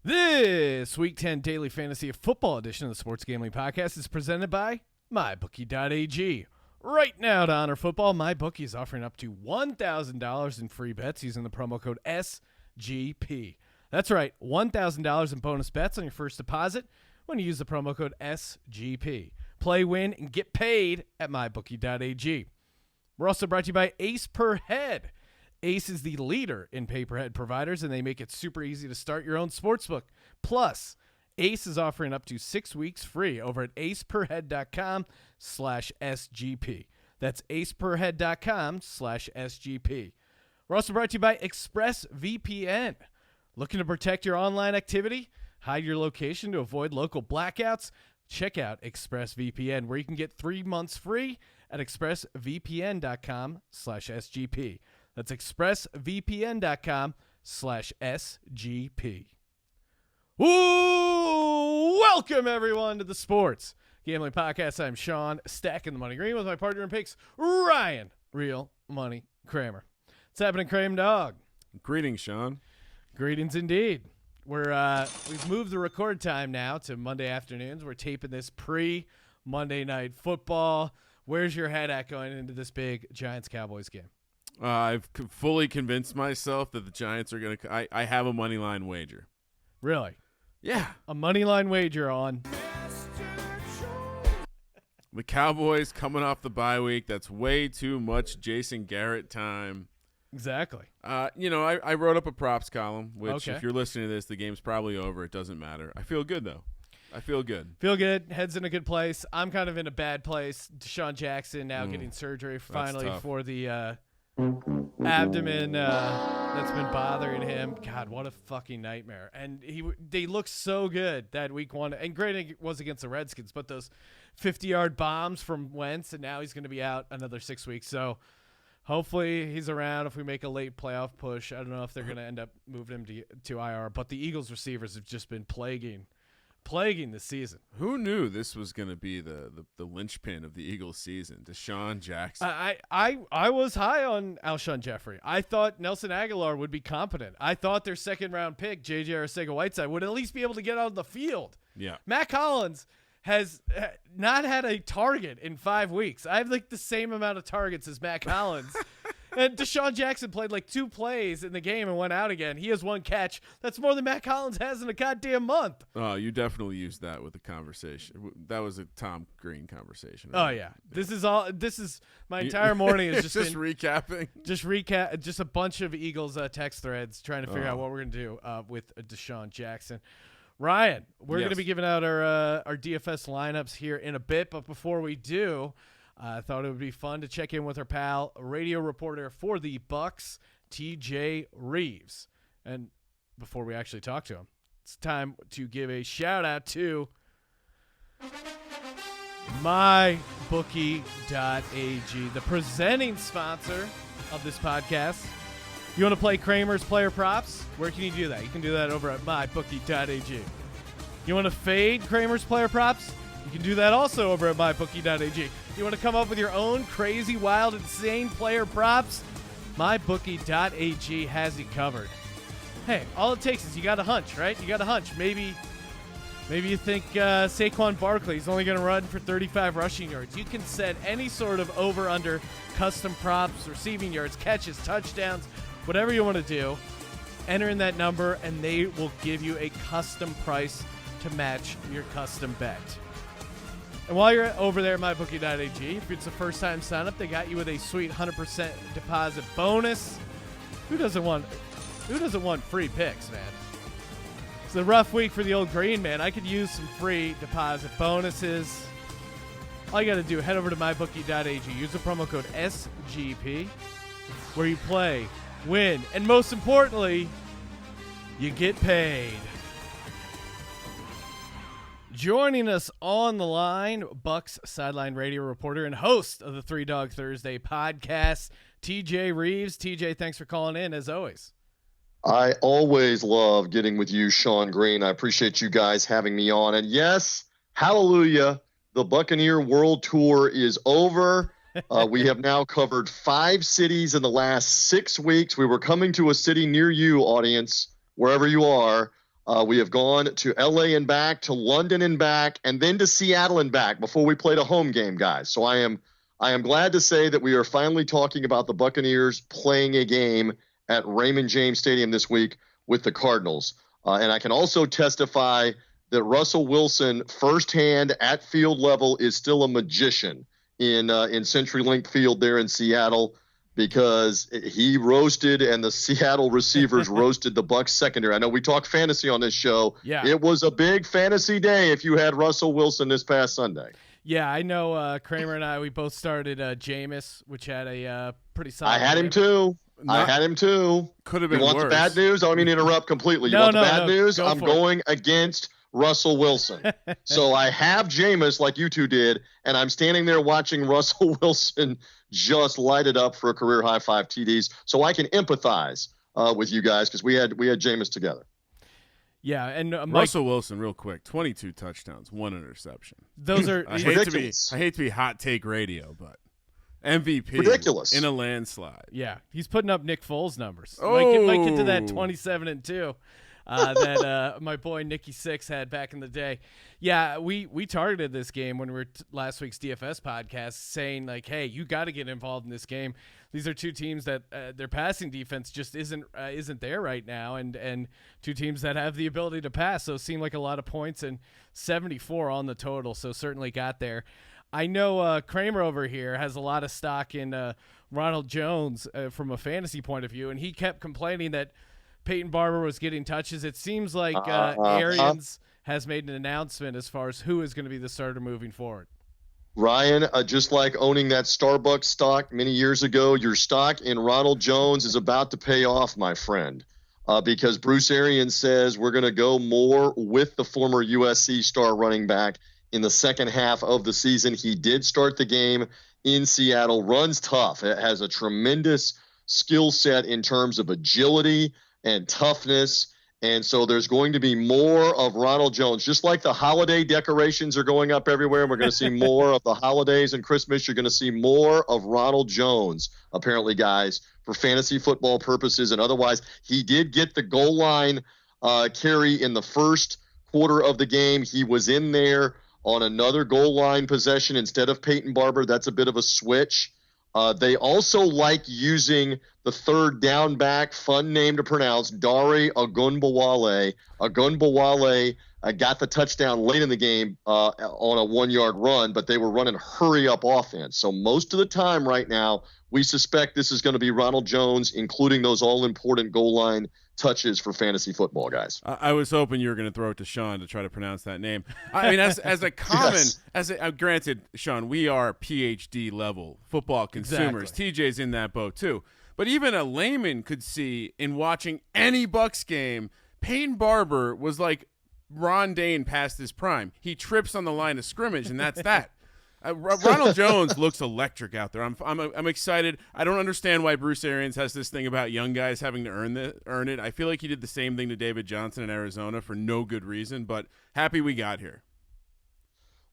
This Week 10 Daily Fantasy Football edition of the Sports Gambling Podcast is presented by MyBookie.ag. Right now to honor football, MyBookie is offering up to $1,000 in free bets using the promo code SGP. That's right, $1,000 in bonus bets on your first deposit when you use the promo code SGP. Play, win, and get paid at MyBookie.ag. We're also brought to you by Ace Per Head. Ace is the leader in pay-per-head providers, and they make it super easy to start your own sportsbook. Plus, Ace is offering up to 6 weeks free over at aceperhead.com/SGP. That's aceperhead.com/SGP. We're also brought to you by ExpressVPN. Looking to protect your online activity? Hide your location to avoid local blackouts? Check out ExpressVPN, where you can get 3 months free at expressvpn.com/SGP. That's expressvpn.com/SGP. Ooh, welcome everyone to the Sports Gambling Podcast. I'm Sean, stacking the money green with my partner in picks, Ryan, Real Money Kramer. What's happening, Kramer Dog? Greetings, Sean. Greetings indeed. We've moved the record time now to Monday afternoons. We're taping this pre-Monday Night Football. Where's your head at going into this big Giants-Cowboys game? I've fully convinced myself that the Giants are going to – I have a money line wager. Really? Yeah. A money line wager on the Cowboys coming off the bye week. That's way too much Jason Garrett time. Exactly. I wrote up a props column, which Okay. if you're listening to this, the game's probably over. It doesn't matter. I feel good, though. I feel good. Feel good. Head's in a good place. I'm kind of in a bad place. Deshaun Jackson now getting surgery finally tough. for the abdomen that's been bothering him. God, what a fucking nightmare. And they look so good that week one. And granted, it was against the Redskins, but those 50-yard bombs from Wentz, and now he's going to be out another 6 weeks. So hopefully he's around if we make a late playoff push. I don't know if they're going to end up moving him to IR, but the Eagles receivers have just been plaguing this season. Who knew this was going to be the linchpin of the Eagles season? Deshaun Jackson. I was high on Alshon Jeffrey. I thought Nelson Aguilar would be competent. I thought their second-round pick, J.J. Arcega-Whiteside, would at least be able to get on the field. Yeah. Matt Collins has not had a target in 5 weeks. I have like the same amount of targets as Matt Collins. And Deshaun Jackson played like 2 plays in the game and went out again. He has 1 catch. That's more than Matt Collins has in a goddamn month. Oh, you definitely used that with the conversation. That was a Tom Green conversation. Right? Oh yeah, this is my entire morning is just recapping. Just a bunch of Eagles text threads trying to figure out what we're gonna do with Deshaun Jackson. Ryan, we're gonna be giving out our DFS lineups here in a bit, but before we do, I thought it would be fun to check in with our pal, radio reporter for the Bucks, TJ Reeves. And before we actually talk to him, it's time to give a shout out to MyBookie.ag, the presenting sponsor of this podcast. You want to play Kramer's player props? Where can you do that? You can do that over at MyBookie.ag. You want to fade Kramer's player props? You can do that also over at MyBookie.ag. You want to come up with your own crazy, wild, insane player props? MyBookie.ag has you covered. Hey, all it takes is you got a hunch, right? You got a hunch. Maybe you think Saquon Barkley is only going to run for 35 rushing yards. You can set any sort of over-under custom props, receiving yards, catches, touchdowns, whatever you want to do. Enter in that number, and they will give you a custom price to match your custom bet. And while you're over there at MyBookie.ag, if it's a first-time sign-up, they got you with a sweet 100% deposit bonus. Who doesn't want free picks, man? It's a rough week for the old green, man. I could use some free deposit bonuses. All you got to do, head over to MyBookie.ag. Use the promo code SGP, where you play, win, and most importantly, you get paid. Joining us on the line, Bucks sideline radio reporter and host of the 3 Dog Thursday podcast, TJ Reeves. TJ, thanks for calling in, as always. I always love getting with you, Sean Green. I appreciate you guys having me on. And yes, hallelujah, the Buccaneer World Tour is over. We have now covered 5 cities in the last 6 weeks. We were coming to a city near you, audience, wherever you are, We have gone to LA and back, to London and back, and then to Seattle and back before we played a home game, guys. So I am glad to say that we are finally talking about the Buccaneers playing a game at Raymond James Stadium this week with the Cardinals. And I can also testify that Russell Wilson, firsthand at field level, is still a magician in CenturyLink Field there in Seattle, because he roasted and the Seattle receivers roasted the Bucs secondary. I know we talk fantasy on this show. Yeah. It was a big fantasy day if you had Russell Wilson this past Sunday. Yeah, I know Kramer and I, we both started Jameis, which had a pretty solid I had game. him too. Could have been You want worse. the bad news? I don't mean to interrupt completely. You No, want the no, bad no. news? Go I'm for it. going against Russell Wilson. So I have Jameis like you two did, and I'm standing there watching Russell Wilson just light it up for a career high 5 TDs. So I can empathize with you guys, because we had Jameis together. Yeah, and Mike, Russell Wilson, real quick, 22 touchdowns, 1 interception. those are I hate Ridiculous. to be hot take radio, but MVP Ridiculous. in a landslide. yeah, he's putting up Nick Foles numbers. Oh. Might get to that 27-2 that my boy Nicky Six had back in the day. Yeah, we targeted this game when we were last week's DFS podcast, saying like, hey, you got to get involved in this game. These are two teams that their passing defense just isn't there right now, and two teams that have the ability to pass. So it seemed like a lot of points, and 74 on the total, so certainly got there. I know Kramer over here has a lot of stock in Ronald Jones from a fantasy point of view, and he kept complaining that Peyton Barber was getting touches. It seems like Arians has made an announcement as far as who is going to be the starter moving forward. Ryan, just like owning that Starbucks stock many years ago, your stock in Ronald Jones is about to pay off, my friend, because Bruce Arians says we're going to go more with the former USC star running back in the second half of the season. He did start the game in Seattle, runs tough, has a tremendous skill set in terms of agility and toughness. And so there's going to be more of Ronald Jones, just like the holiday decorations are going up everywhere. We're going to see more of the holidays and Christmas. You're going to see more of Ronald Jones, apparently, guys, for fantasy football purposes and otherwise. He did get the goal line carry in the first quarter of the game. He was in there on another goal line possession instead of Peyton Barber. That's a bit of a switch. They also like using the third down back, fun name to pronounce, Dare Ogunbowale. Ogunbowale got the touchdown late in the game on a 1-yard run, but they were running hurry-up offense. So most of the time right now, we suspect this is going to be Ronald Jones, including those all-important goal line touches for fantasy football, guys. I was hoping you were going to throw it to Sean to try to pronounce that name. I mean, as a common, granted, Sean, we are PhD level football consumers. Exactly. TJ's in that boat too. But even a layman could see in watching any Bucs game, Peyton Barber was like Ron Dane past his prime. He trips on the line of scrimmage, and that's that. Ronald Jones looks electric out there. I'm excited. I don't understand why Bruce Arians has this thing about young guys having to earn it. I feel like he did the same thing to David Johnson in Arizona for no good reason, but happy we got here.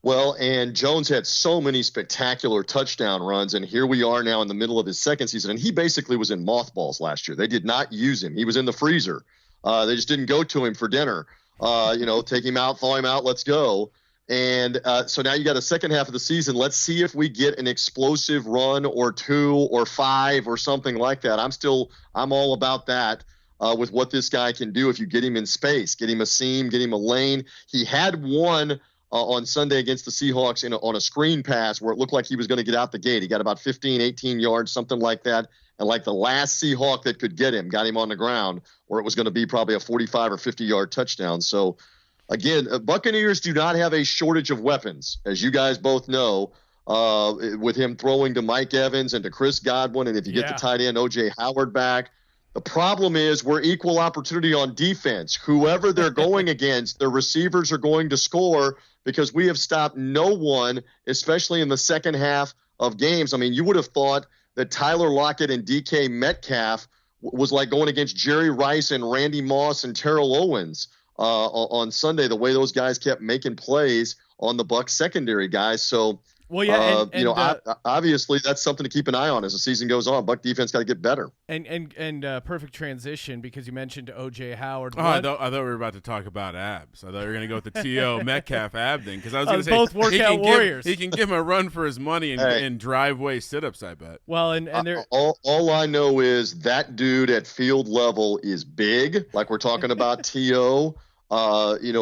Well, and Jones had so many spectacular touchdown runs, and here we are now in the middle of his second season, and he basically was in mothballs last year. They did not use him. He was in the freezer. They just didn't go to him for dinner. Take him out, thaw him out, let's go. And so now you got a second half of the season. Let's see if we get an explosive run or 2 or 5 or something like that. I'm all about that with what this guy can do if you get him in space, get him a seam, get him a lane. He had one on Sunday against the Seahawks on a screen pass where it looked like he was going to get out the gate. He got about 15, 18 yards, something like that. And like the last Seahawk that could get him, got him on the ground, or it was going to be probably a 45 or 50-yard touchdown. So, again, Buccaneers do not have a shortage of weapons, as you guys both know, with him throwing to Mike Evans and to Chris Godwin. And if you get the tight end O.J. Howard back, the problem is we're equal opportunity on defense. Whoever they're going against, their receivers are going to score because we have stopped no one, especially in the second half of games. I mean, you would have thought that Tyler Lockett and DK Metcalf was like going against Jerry Rice and Randy Moss and Terrell Owens on Sunday, the way those guys kept making plays on the Bucs secondary, guys. So Well, yeah, Obviously that's something to keep an eye on as the season goes on. Buck defense got to get better. And perfect transition because you mentioned O.J. Howard. Oh, I thought we were about to talk about abs. I thought we were going to go with the T.O. Metcalf ab thing because I was going to say both workout warriors. He can give him a run for his money and driveway sit-ups, I bet. Well, and all I know is that dude at field level is big, like we're talking about T.O.,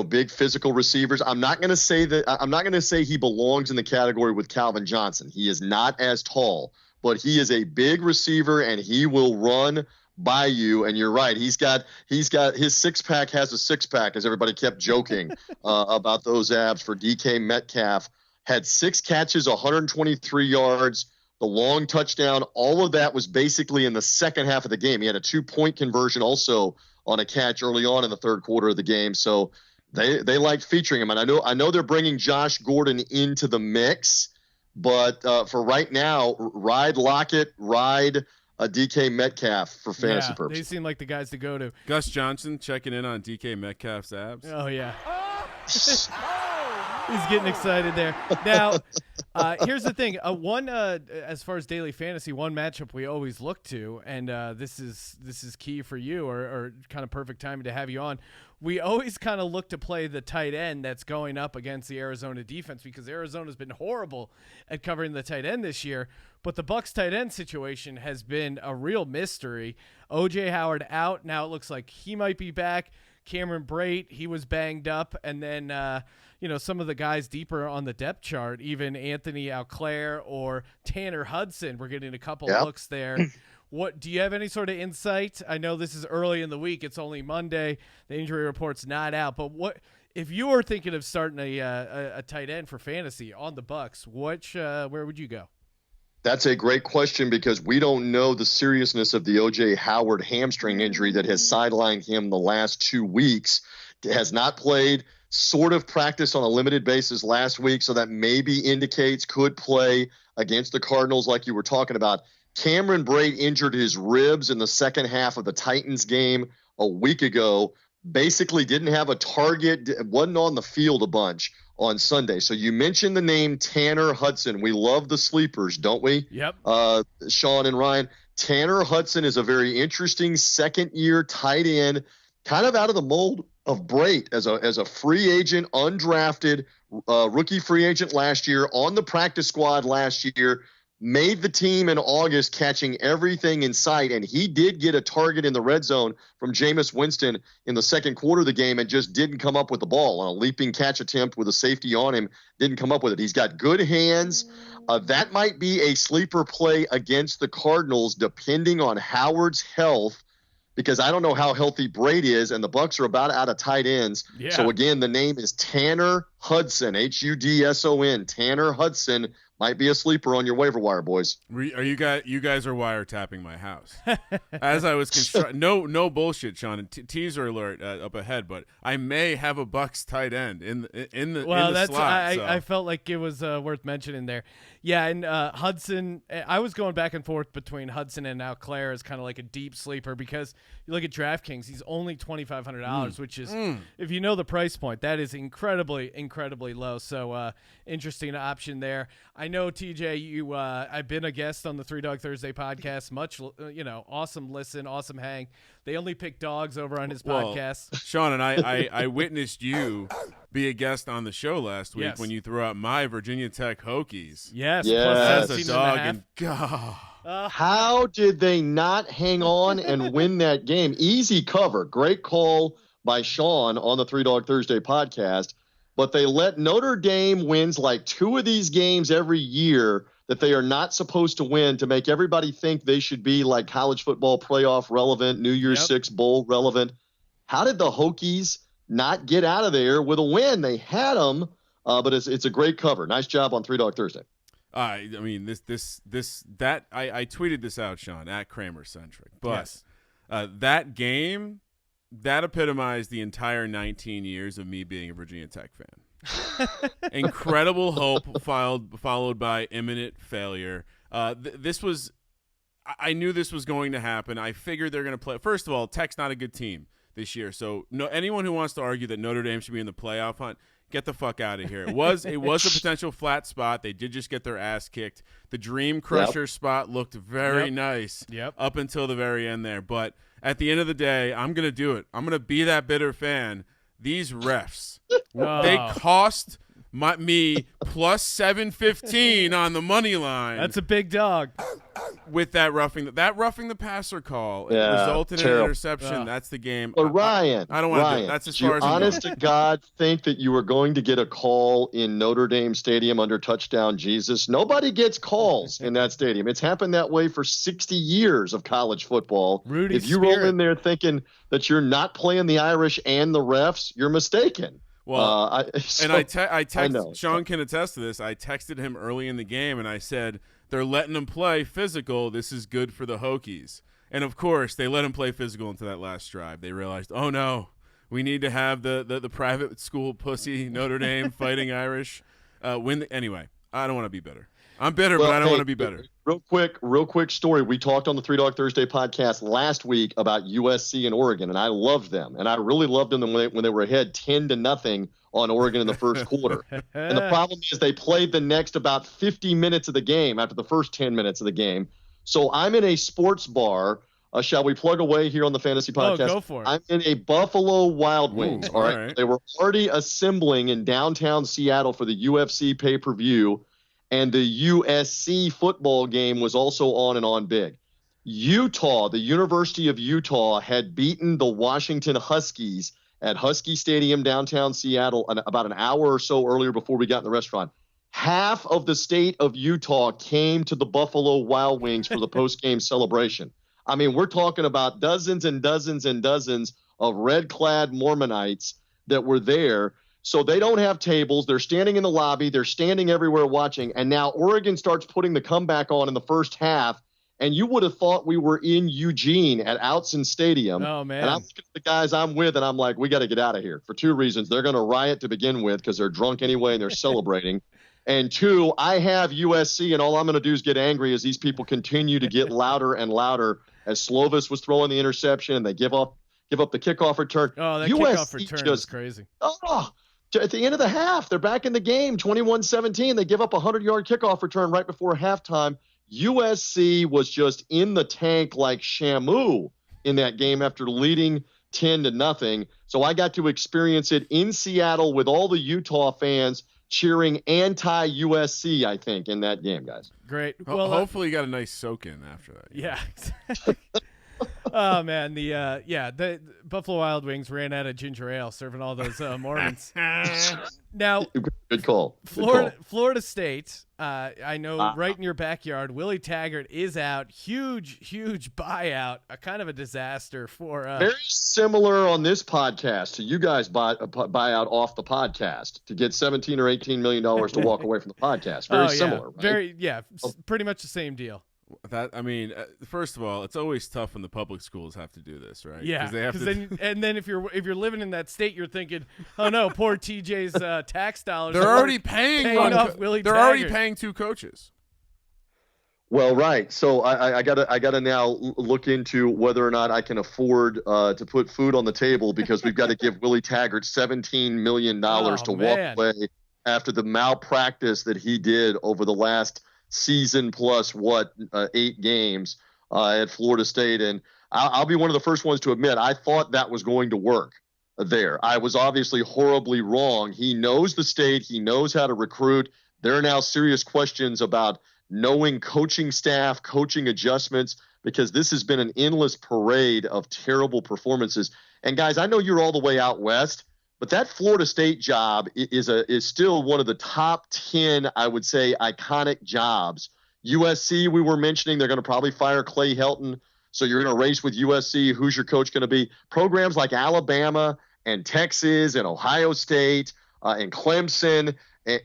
big physical receivers. I'm not going to say he belongs in the category with Calvin Johnson. He is not as tall, but he is a big receiver and he will run by you. And you're right. He's got his six-pack has a six-pack, as everybody kept joking about those abs for DK Metcalf. Had 6 catches, 123 yards, the long touchdown. All of that was basically in the second half of the game. He had a 2-point conversion also on a catch early on in the third quarter of the game. So they like featuring him. And I know they're bringing Josh Gordon into the mix, but for right now, ride Lockett, ride DK Metcalf for fantasy purposes. They seem like the guys to go to. Gus Johnson checking in on DK Metcalf's abs. Oh, yeah. He's getting excited there. Now, here's the thing. As far as daily fantasy, one matchup we always look to, and this is key for you, or kind of perfect timing to have you on. We always kind of look to play the tight end that's going up against the Arizona defense because Arizona's been horrible at covering the tight end this year. But the Bucs tight end situation has been a real mystery. O.J. Howard out. Now it looks like he might be back. Cameron Brate, he was banged up. And then, some of the guys deeper on the depth chart, even Anthony Auclair or Tanner Hudson, we're getting a couple looks there. What do you have any sort of insight? I know this is early in the week. It's only Monday. The injury report's not out. But what if you were thinking of starting a tight end for fantasy on the Bucs? Where would you go? That's a great question because we don't know the seriousness of the O.J. Howard hamstring injury that has sidelined him the last 2 weeks. Has not played, sort of practiced on a limited basis last week, so that maybe indicates could play against the Cardinals like you were talking about. Cameron Brate injured his ribs in the second half of the Titans game a week ago. Basically didn't have a target, wasn't on the field a bunch on Sunday. So you mentioned the name Tanner Hudson. We love the sleepers, don't we? Yep. Sean and Ryan. Tanner Hudson is a very interesting second-year tight end, kind of out of the mold of Brate as a free agent, undrafted rookie free agent last year, on the practice squad last year. Made the team in August, catching everything in sight, and he did get a target in the red zone from Jameis Winston in the second quarter of the game and just didn't come up with the ball on a leaping catch attempt with a safety on him. Didn't come up with it. He's got good hands. That might be a sleeper play against the Cardinals, depending on Howard's health, because I don't know how healthy Brate is, and the Bucs are about out of tight ends. Yeah. So, again, the name is Tanner Hudson, Hudson. Tanner Hudson might be a sleeper on your waiver wire, boys. Are you guys are wiretapping my house as I was constructing. No bullshit, Sean. Teaser alert up ahead, but I may have a Bucs tight end in the that's slot. I felt like it was worth mentioning there. Yeah, and Hudson, I was going back and forth between Hudson and Auclair as kind of like a deep sleeper because you look at DraftKings, he's only $2,500, which is, if you know the price point, that is incredibly low. So interesting option there. I know, TJ, you I've been a guest on the Three Dog Thursday podcast. Much, awesome listen, awesome hang. They only pick dogs over on his podcast. Sean and I witnessed you be a guest on the show last week when you threw out my Virginia Tech Hokies. Yes. As a dog, and God. How did they not hang on and win that game? Easy cover. Great call by Sean on the Three Dog Thursday podcast. But they let Notre Dame wins like 2 of these games every year that they are not supposed to win to make everybody think they should be like college football playoff relevant, New Year's Six bowl relevant. How did the Hokies not get out of there with a win? They had them, but it's a great cover. Nice job on Three Dog Thursday. I mean, I tweeted this out, Sean, at Kramer Centric, but that game, that epitomized the entire 19 years of me being a Virginia Tech fan. Incredible hope followed by imminent failure. I knew this was going to happen. I figured they're going to play. First of all, Tech's not a good team this year. So anyone who wants to argue that Notre Dame should be in the playoff hunt, Get the fuck out of here. It was a potential flat spot. They did just get their ass kicked. The Dream Crusher spot looked very nice up until the very end there. But at the end of the day, I'm going to do it. I'm going to be that bitter fan. These refs, they cost me plus 715 on the money line. That's a big dog. With that roughing the passer call, it resulted in an interception. That's the game. But Ryan, I don't want to do it. That's as far as I'm honest to God think that you were going to get a call in Notre Dame Stadium under touchdown Jesus? Nobody gets calls in that stadium. It's happened that way for 60 years of college football. If you roll in there thinking that you're not playing the Irish and the refs, you're mistaken. Well, I texted Sean can attest to this. I texted him early in the game and I said, they're letting him play physical. This is good for the Hokies. And, of course, they let him play physical into that last drive. They realized, oh, no, we need to have the private school pussy Notre Dame fighting Irish win. Anyway, I don't want to be bitter. I'm bitter, but I don't want to be better. Real quick story. We talked on the Three Dog Thursday podcast last week about USC and Oregon, and I loved them. And I really loved them when they were ahead 10-0 on Oregon in the first quarter. And the problem is they played the next about 50 minutes of the game after the first 10 minutes of the game. So I'm in a sports bar. Shall we plug away here on the Fantasy Podcast? Go for it. I'm in a Buffalo Wild Wings. All right. They were already assembling in downtown Seattle for the UFC pay-per-view, and the USC football game was also on and on big. Utah, the University of Utah, had beaten the Washington Huskies at Husky Stadium downtown Seattle about an hour or so earlier before we got in the restaurant. Half of the state of Utah came to the Buffalo Wild Wings for the post-game celebration. I mean, we're talking about dozens and dozens and dozens of red-clad Mormonites that were there. So they don't have tables. They're standing in the lobby. They're standing everywhere watching. And now Oregon starts putting the comeback on in the first half. And you would have thought we were in Eugene at Outson Stadium. Oh, man. And I'm looking at the guys I'm with, and I'm like, we got to get out of here for two reasons. They're going to riot to begin with because they're drunk anyway and they're celebrating. And two, I have USC, and all I'm going to do is get angry as these people continue to get louder and louder as Slovis was throwing the interception and they give up the kickoff return. Oh, that USC kickoff return is crazy. At the end of the half, they're back in the game, 21-17. They give up a 100-yard kickoff return right before halftime. USC was just in the tank like Shamu in that game after leading 10-0. So I got to experience it in Seattle with all the Utah fans cheering anti-USC, I think, in that game, guys. Great. Well, hopefully you got a nice soak in after that. Yeah. Oh, man. The Buffalo Wild Wings ran out of ginger ale serving all those Mormons. Now, good call. Florida State, I know right in your backyard, Willie Taggart is out. Huge buyout, a kind of a disaster for very similar on this podcast to you guys buy out off the podcast to get $17 or $18 million to walk away from the podcast. Very similar. Right? Pretty much the same deal. First of all, it's always tough when the public schools have to do this, right? Yeah, then if you're living in that state, you're thinking, oh no, poor TJ's tax dollars. They're already paying off Willie They're Taggart. already paying two coaches. Well, right. So I gotta now look into whether or not I can afford to put food on the table because we've got to give Willie Taggart $17 million to walk away after the malpractice that he did over the last season plus 8 games at Florida State. And I'll be one of the first ones to admit I thought that was going to work there. I was obviously horribly wrong. He knows the state. He knows how to recruit. There are now serious questions about knowing coaching staff, coaching adjustments, because this has been an endless parade of terrible performances. And guys, I know you're all the way out west, but that Florida State job is still one of the top 10, I would say, iconic jobs. USC, we were mentioning, they're going to probably fire Clay Helton. So you're going to race with USC. Who's your coach going to be? Programs like Alabama and Texas and Ohio State and Clemson,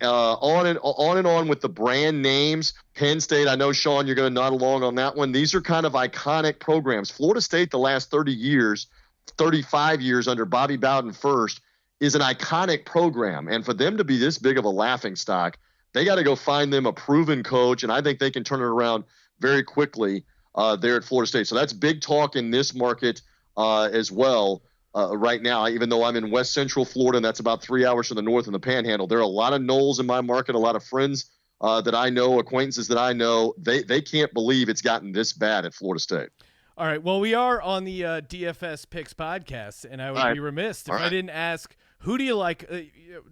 on and on with the brand names. Penn State, I know, Sean, you're going to nod along on that one. These are kind of iconic programs. Florida State, the last 35 years under Bobby Bowden first, is an iconic program. And for them to be this big of a laughingstock, they got to go find them a proven coach, and I think they can turn it around very quickly there at Florida State. So that's big talk in this market as well. right now, even though I'm in West Central Florida, and that's about 3 hours from the north in the Panhandle. There are a lot of Noles in my market, a lot of friends that I know, acquaintances that I know. They can't believe it's gotten this bad at Florida State. All right. Well, we are on the DFS Picks podcast, and I would be remiss if I didn't ask, who do you like?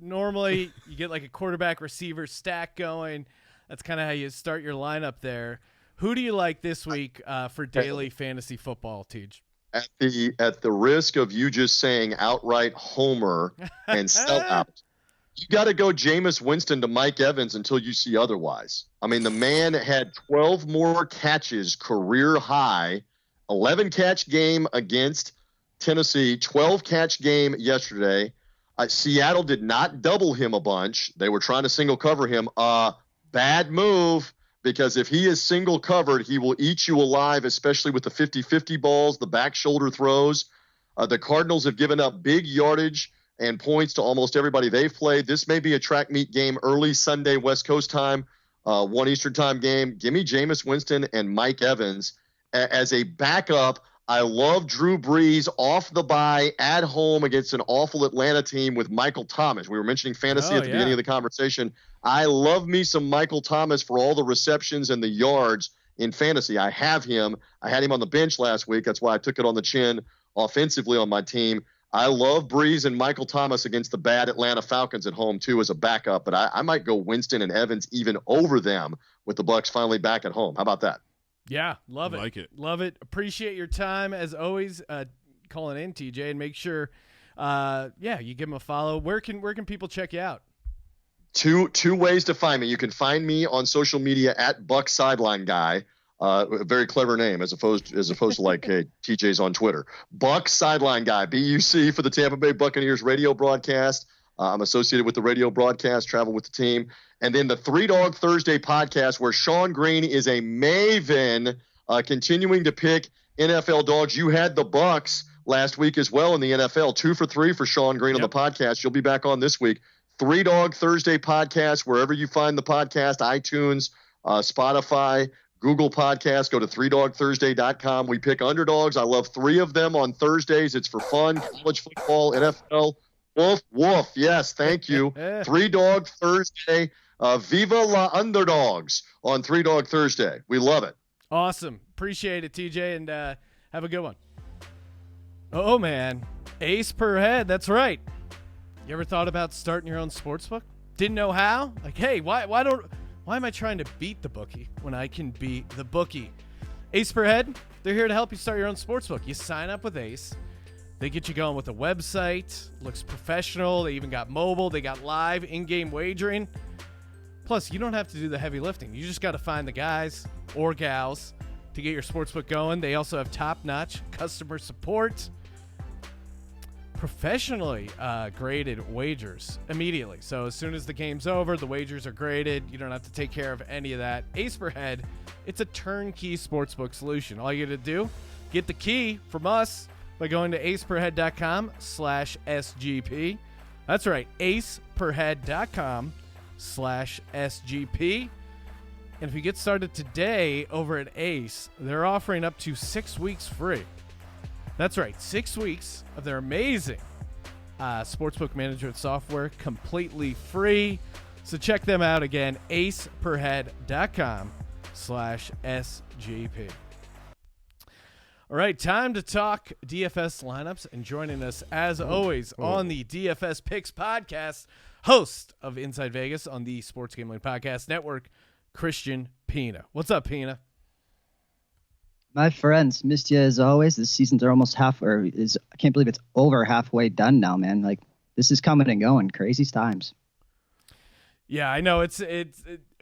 Normally, you get like a quarterback receiver stack going. That's kind of how you start your lineup there. Who do you like this week for daily fantasy football, Tej? At the risk of you just saying outright homer and sell out, you got to go Jameis Winston to Mike Evans until you see otherwise. I mean, the man had 12 more catches, career high, 11 catch game against Tennessee, 12 catch game yesterday. Seattle did not double him a bunch. They were trying to single cover him. Bad move. Because if he is single covered, he will eat you alive, especially with the 50-50 balls, the back shoulder throws. The Cardinals have given up big yardage and points to almost everybody they've played. This may be a track meet game early Sunday West Coast time, 1 Eastern time game. Give me Jameis Winston and Mike Evans as a backup. I love Drew Brees off the bye at home against an awful Atlanta team with Michael Thomas. We were mentioning fantasy at the beginning of the conversation. I love me some Michael Thomas for all the receptions and the yards in fantasy. I have him. I had him on the bench last week. That's why I took it on the chin offensively on my team. I love Brees and Michael Thomas against the bad Atlanta Falcons at home, too, as a backup. But I might go Winston and Evans even over them with the Bucs finally back at home. How about that? Yeah, love it. Like it. Love it. Appreciate your time, as always, calling in, TJ, and make sure, you give him a follow. Where can people check you out? Two ways to find me. You can find me on social media at Buck Sideline Guy. A very clever name as opposed to like, hey, TJ's on Twitter. Buck Sideline Guy, BUC for the Tampa Bay Buccaneers radio broadcast. I'm associated with the radio broadcast, travel with the team. And then the Three Dog Thursday podcast where Sean Green is a maven, continuing to pick NFL dogs. You had the Bucks last week as well in the NFL. 2 for 3 for Sean Green on the podcast. You'll be back on this week. Three Dog Thursday podcast, wherever you find the podcast, iTunes, Spotify, Google Podcasts. Go to threedogthursday.com. We pick underdogs. I love 3 of them on Thursdays. It's for fun. College football, NFL. Woof, woof. Yes, thank you. Three Dog Thursday. Viva la Underdogs on Three Dog Thursday. We love it. Awesome. Appreciate it, TJ, and have a good one. Oh, man. Ace per head. That's right. You ever thought about starting your own sportsbook? Didn't know how? Like, hey, why am I trying to beat the bookie when I can beat the bookie? Ace per head, they're here to help you start your own sportsbook. You sign up with Ace. They get you going with a website. Looks professional. They even got mobile. They got live in-game wagering. Plus, you don't have to do the heavy lifting. You just got to find the guys or gals to get your sportsbook going. They also have top-notch customer support. Professionally graded wagers immediately. So as soon as the game's over, the wagers are graded. You don't have to take care of any of that. Ace per head, it's a turnkey sportsbook solution. All you got to do, get the key from us by going to aceperhead.com/SGP. That's right, aceperhead.com/SGP. And if you get started today over at Ace, they're offering up to 6 weeks free. That's right, 6 weeks of their amazing sportsbook management software completely free. So check them out again, aceperhead.com/SGP. All right, time to talk DFS lineups, and joining us as always on the DFS Picks podcast, host of Inside Vegas on the Sports Gambling Podcast Network, Christian Pina. What's up, Pina? My friends, missed you as always. The seasons are almost I can't believe it's over halfway done now, man. Like, this is coming and going. Crazy times. Yeah, I know.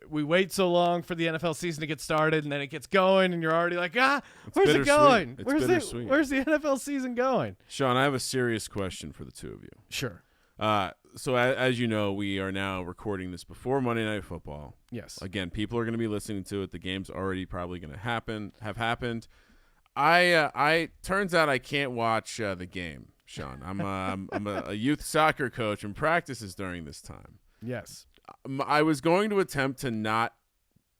We wait so long for the NFL season to get started, and then it gets going, and you're already like, where's it going? Where's the NFL season going? Sean, I have a serious question for the two of you. Sure. So as you know, we are now recording this before Monday Night Football. Yes. Again, people are going to be listening to it. The game's already probably going to have happened. I turns out I can't watch the game, Sean. I'm a youth soccer coach and practices during this time. Yes. I was going to attempt to not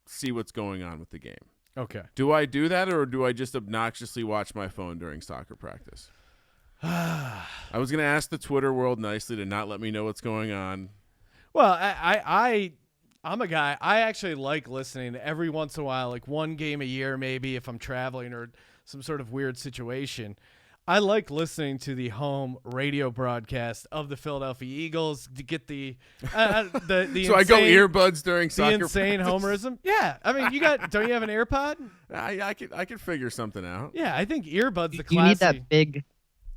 see what's going on with the game. Okay. Do I do that, or do I just obnoxiously watch my phone during soccer practice? I was going to ask the Twitter world nicely to not let me know what's going on. Well, I'm a guy. I actually like listening every once in a while, like one game a year, maybe if I'm traveling or some sort of weird situation. I like listening to the home radio broadcast of the Philadelphia Eagles to get the So insane, I go earbuds during the soccer insane practice? homerism. Yeah, I mean, don't you have an AirPod? I could figure something out. Yeah, I think earbuds the You classy. need that big.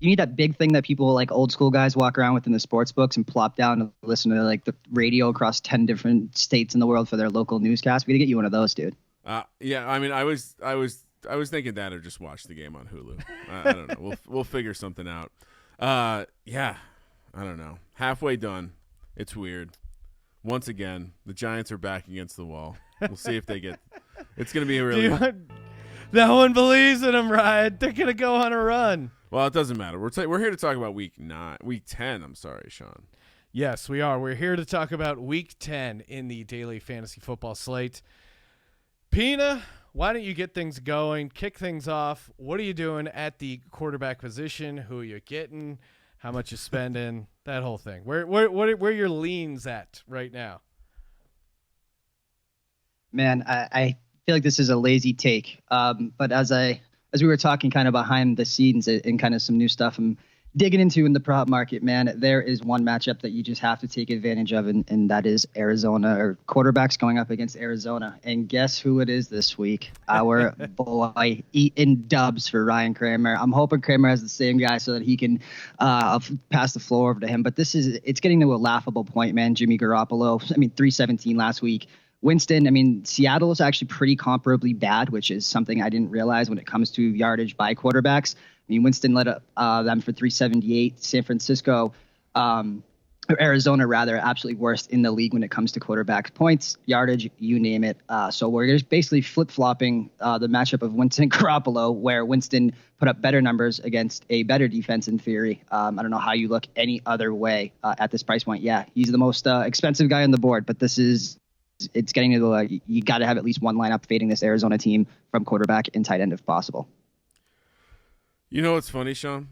You need that big thing that people like old school guys walk around with in the sports books and plop down and listen to like the radio across 10 different states in the world for their local newscast. We gotta get you one of those, dude. Yeah, I mean, I was thinking that or just watch the game on Hulu. I don't know. We'll figure something out. Yeah, I don't know. Halfway done. It's weird. Once again, the Giants are back against the wall. We'll see if they get. It's gonna be a really. No one believes in them, Ryan. They're gonna go on a run. Well, it doesn't matter. We're here to talk about week 10. I'm sorry, Sean. Yes, we are. We're here to talk about Week 10 in the daily fantasy football slate. Pina, why don't you get things going, kick things off? What are you doing at the quarterback position? Who are you getting? How much you spending? That whole thing. Where are your leans at right now? Man, I feel like this is a lazy take. But as we were talking kind of behind the scenes and kind of some new stuff I'm digging into in the prop market, man, there is one matchup that you just have to take advantage of, and that is Arizona, or quarterbacks going up against Arizona. And guess who it is this week? Our boy eating dubs for Ryan Kramer. I'm hoping Kramer has the same guy so that he can pass the floor over to him. But it's getting to a laughable point, man. Jimmy Garoppolo, 317 last week. Winston, Seattle is actually pretty comparably bad, which is something I didn't realize when it comes to yardage by quarterbacks. Winston led them for 378. San Francisco, or Arizona rather, absolutely worst in the league when it comes to quarterback points, yardage, you name it. So we're just basically flip-flopping the matchup of Winston and Garoppolo, where Winston put up better numbers against a better defense in theory. I don't know how you look any other way at this price point. Yeah, he's the most expensive guy on the board, but it's getting to you got to have at least one lineup fading this Arizona team from quarterback and tight end if possible. You know what's funny, Sean?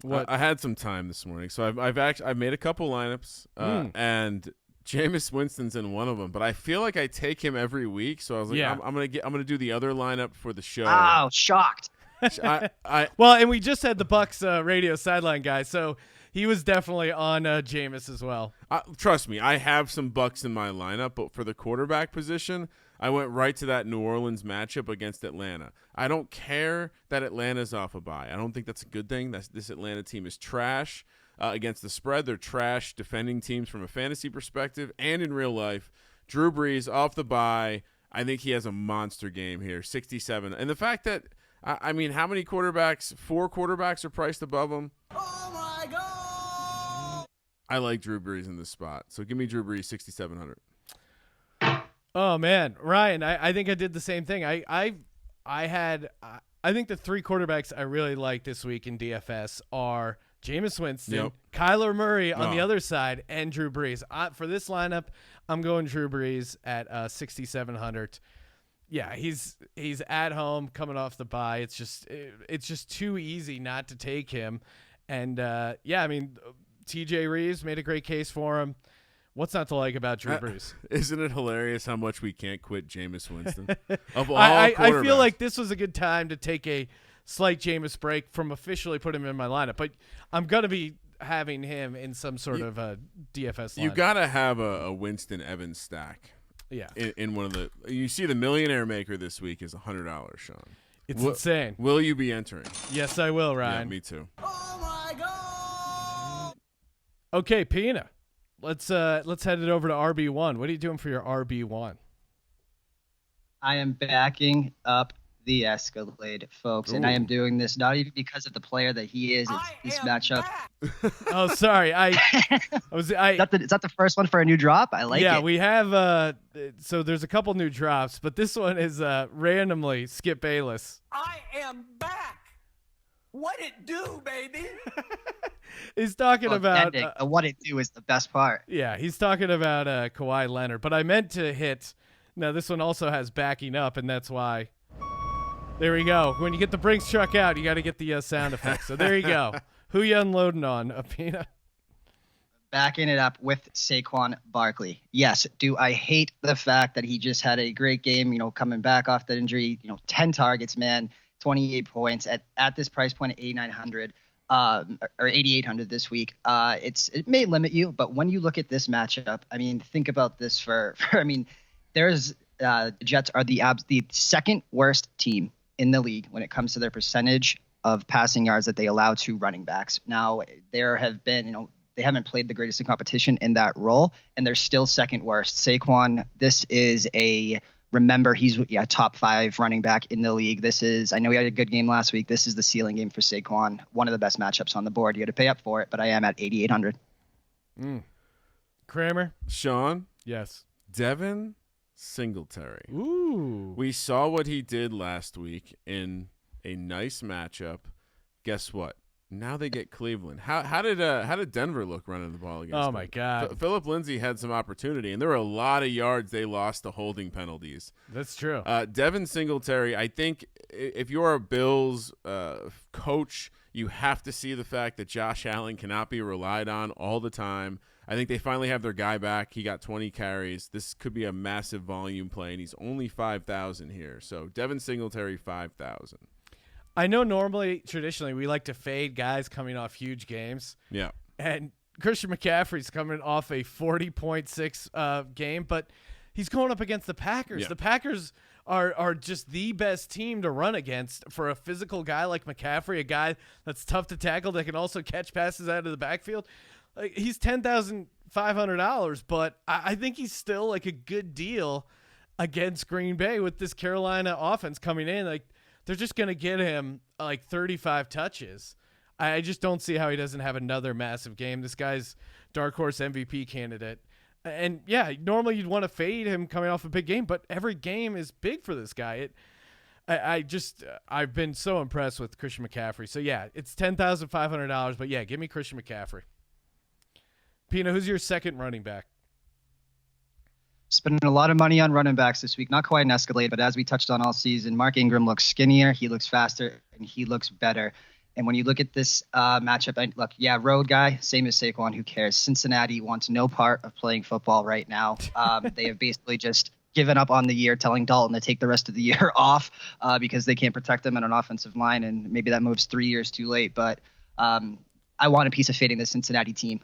What? I had some time this morning, so I've made a couple lineups, and Jameis Winston's in one of them. But I feel like I take him every week, so I was like, Yeah. I'm gonna do the other lineup for the show. Oh, shocked. Well, and we just had the Bucks radio sideline guy, so he was definitely on Jameis as well. Trust me, I have some Bucks in my lineup, but for the quarterback position, I went right to that New Orleans matchup against Atlanta. I don't care that Atlanta's off a bye. I don't think that's a good thing. This Atlanta team is trash against the spread. They're trash defending teams from a fantasy perspective and in real life. Drew Brees off the bye. I think he has a monster game here, 67. And the fact that, how many quarterbacks? 4 quarterbacks are priced above him. Oh my God! I like Drew Brees in this spot. So give me Drew Brees, 6,700. Oh man, Ryan, I think I did the same thing. I think the 3 quarterbacks I really like this week in DFS are Jameis Winston, Kyler Murray on the other side, and Drew Brees. For this lineup, I'm going Drew Brees at 6,700. Yeah, he's at home coming off the bye. It's just too easy not to take him. And TJ Reeves made a great case for him. What's not to like about Drew Brees? Isn't it hilarious how much we can't quit Jameis Winston? Of all I feel quarterbacks. like this was a good time to take a slight Jameis break from officially put him in my lineup, but I'm going to be having him in some sort of a DFS lineup. You got to have a Winston Evans stack. Yeah. In one of the – you see the Millionaire Maker this week is $100, Sean. It's insane. Will you be entering? Yes, I will, Ryan. Yeah, me too. Oh my God! Okay, Pina. Let's head it over to RB1. What are you doing for your RB1? I am backing up the Escalade, folks, and I am doing this not even because of the player that he is. It's this matchup. Oh, sorry. Is that the first one for a new drop? I like it. Yeah, we have. So there's a couple new drops, but this one is randomly Skip Bayless. I am back. What it do, baby? He's talking about what it do is the best part. Yeah, he's talking about Kawhi Leonard, but I meant to hit. Now this one also has backing up, and that's why. There we go. When you get the Brinks truck out, you got to get the sound effects. So there you go. Who you unloading on, Apina? Backing it up with Saquon Barkley. Yes. Do I hate the fact that he just had a great game, coming back off that injury, 10 targets, man, 28 points at this price point at 8,900 or 8,800 this week. It may limit you, but when you look at this matchup, I mean, think about this there's the Jets are the second worst team in the league when it comes to their percentage of passing yards that they allow to running backs. Now, there have been, they haven't played the greatest in competition in that role, and they're still second worst. Saquon, remember, he's a top 5 running back in the league. I know he had a good game last week. This is the ceiling game for Saquon. One of the best matchups on the board. You got to pay up for it, but I am at 8,800. Kramer? Sean? Yes. Devin Singletary. Ooh. We saw what he did last week in a nice matchup. Guess what? Now they get Cleveland. How did Denver look running the ball against them? Oh my God. Philip Lindsay had some opportunity, and there were a lot of yards they lost to holding penalties. That's true. Devin Singletary, I think if you're a Bills coach, you have to see the fact that Josh Allen cannot be relied on all the time. I think they finally have their guy back. He got 20 carries. This could be a massive volume play, and he's only 5,000 here. So Devin Singletary, 5,000. I know traditionally, we like to fade guys coming off huge games. Yeah. And Christian McCaffrey's coming off a 40.6 game, but he's going up against the Packers. Yeah. The Packers are just the best team to run against for a physical guy like McCaffrey, a guy that's tough to tackle that can also catch passes out of the backfield. Like, he's $10,500, but I think he's still like a good deal against Green Bay with this Carolina offense coming in. Like, they're just going to get him like 35 touches. I just don't see how he doesn't have another massive game. This guy's dark horse MVP candidate. And yeah, normally you'd want to fade him coming off a big game, but every game is big for this guy. I've been so impressed with Christian McCaffrey. So yeah, it's $10,500, but yeah, give me Christian McCaffrey. Pina, who's your second running back? Spending a lot of money on running backs this week. Not quite an escalade, but as we touched on all season, Mark Ingram looks skinnier, he looks faster, and he looks better. And when you look at this matchup, road guy, same as Saquon, who cares? Cincinnati wants no part of playing football right now. They have basically just given up on the year, telling Dalton to take the rest of the year off because they can't protect him in an offensive line, and maybe that moves 3 years too late. But I want a piece of fading the Cincinnati team.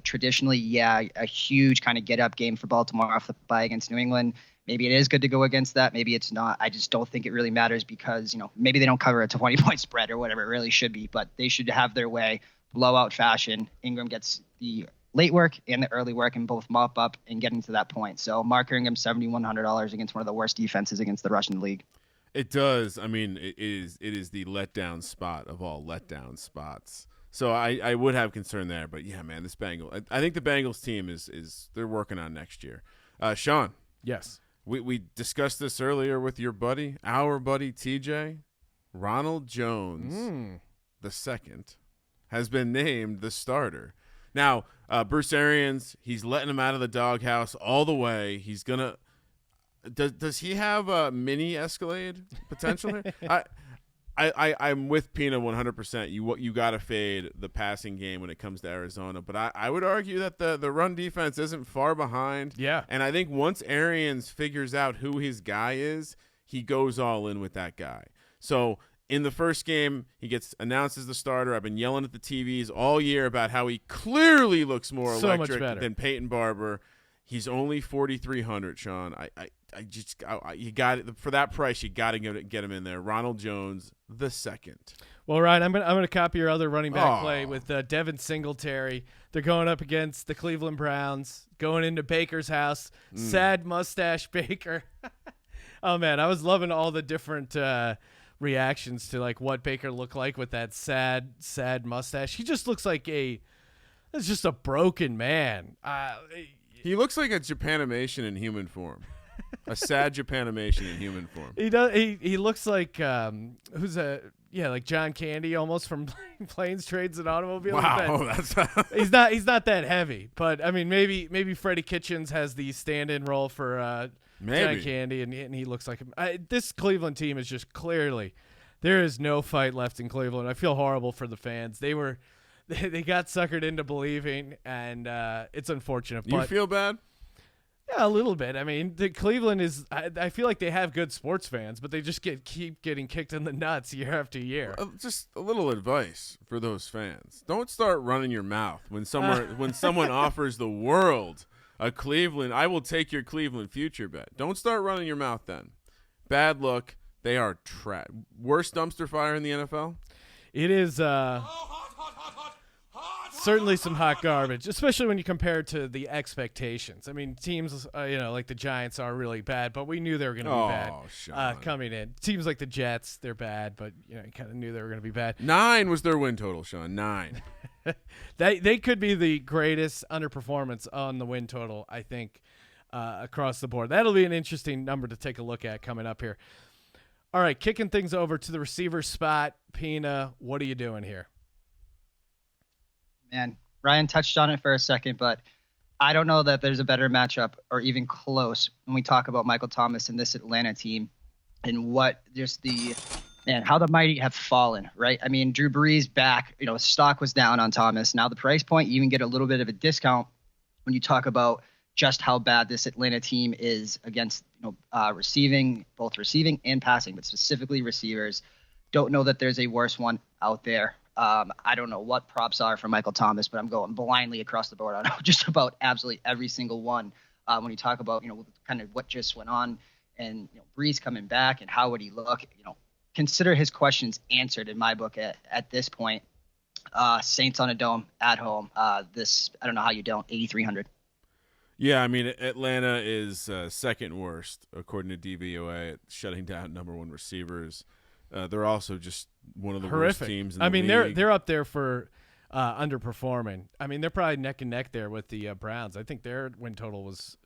Traditionally, a huge kind of get-up game for Baltimore off the bye against New England. Maybe it is good to go against that. Maybe it's not. I just don't think it really matters because, maybe they don't cover a 20-point spread or whatever it really should be, but they should have their way, blowout fashion. Ingram gets the late work and the early work and both mop up and getting to that point. So Mark Ingram, $7,100 against one of the worst defenses against the rush in the league. It does. I mean, it is the letdown spot of all letdown spots. So I would have concern there, but yeah, man, this I think the Bengals team is they're working on next year. Sean. Yes. We discussed this earlier with our buddy TJ. Ronald Jones the second has been named the starter. Now, Bruce Arians, he's letting him out of the doghouse all the way. He's gonna. Does he have a mini Escalade potential here? I'm with Pina 100%. You got to fade the passing game when it comes to Arizona, but I would argue that the run defense isn't far behind. Yeah, and I think once Arians figures out who his guy is, he goes all in with that guy. So in the first game, he gets announced as the starter. I've been yelling at the TVs all year about how he clearly looks more so electric much better than Peyton Barber. He's only 4,300, Sean. You got it for that price. You got to get him in there. Ronald Jones the second. Well, Ryan, I'm gonna copy your other running back play with Devin Singletary. They're going up against the Cleveland Browns, going into Baker's house. Sad mustache Baker. Oh man, I was loving all the different reactions to like what Baker looked like with that sad mustache. He just looks like it's just a broken man. He looks like a Japanimation in human form. A sad Japanimation in human form. He does. He looks like like John Candy almost from Planes, Trades, and Automobiles. Wow, he's not that heavy, but I mean maybe Freddie Kitchens has the stand-in role for John Candy, and he looks like him. This Cleveland team is just clearly There is no fight left in Cleveland. I feel horrible for the fans. They got suckered into believing, and it's unfortunate. You But feel bad? yeah, a little bit. I mean, Cleveland is. I feel like they have good sports fans, but they just keep getting kicked in the nuts year after year. Just a little advice for those fans: don't start running your mouth when someone offers the world a Cleveland. I will take your Cleveland future bet. Don't start running your mouth then. Bad luck. They are worst dumpster fire in the NFL. It is certainly some hot garbage, especially when you compare it to the expectations. I mean, teams, like the Giants are really bad, but we knew they were going to be bad Sean. coming in. Teams like the Jets, they're bad, but you kind of knew they were going to be bad. 9 was their win total, Sean. 9. They could be the greatest underperformance on the win total, I think, across the board. That'll be an interesting number to take a look at coming up here. All right, kicking things over to the receiver spot. Pina, what are you doing here? Man, Ryan touched on it for a second, but I don't know that there's a better matchup or even close when we talk about Michael Thomas and this Atlanta team and what just how the mighty have fallen, right? I mean, Drew Brees back, stock was down on Thomas. Now the price point, you even get a little bit of a discount when you talk about just how bad this Atlanta team is against, receiving and passing, but specifically receivers. Don't know that there's a worse one out there. I don't know what props are for Michael Thomas, but I'm going blindly across the board on just about absolutely every single one. When you talk about, kind of what just went on and, Brees coming back and how would he look, consider his questions answered in my book at this point. Saints on a dome at home. I don't know how you don't, 8,300. Yeah, I mean, Atlanta is second worst, according to DVOA, at shutting down number 1 receivers. They're also just one of the horrific worst teams in the league. They're up there for underperforming. I mean, they're probably neck and neck there with the Browns. I think their win total was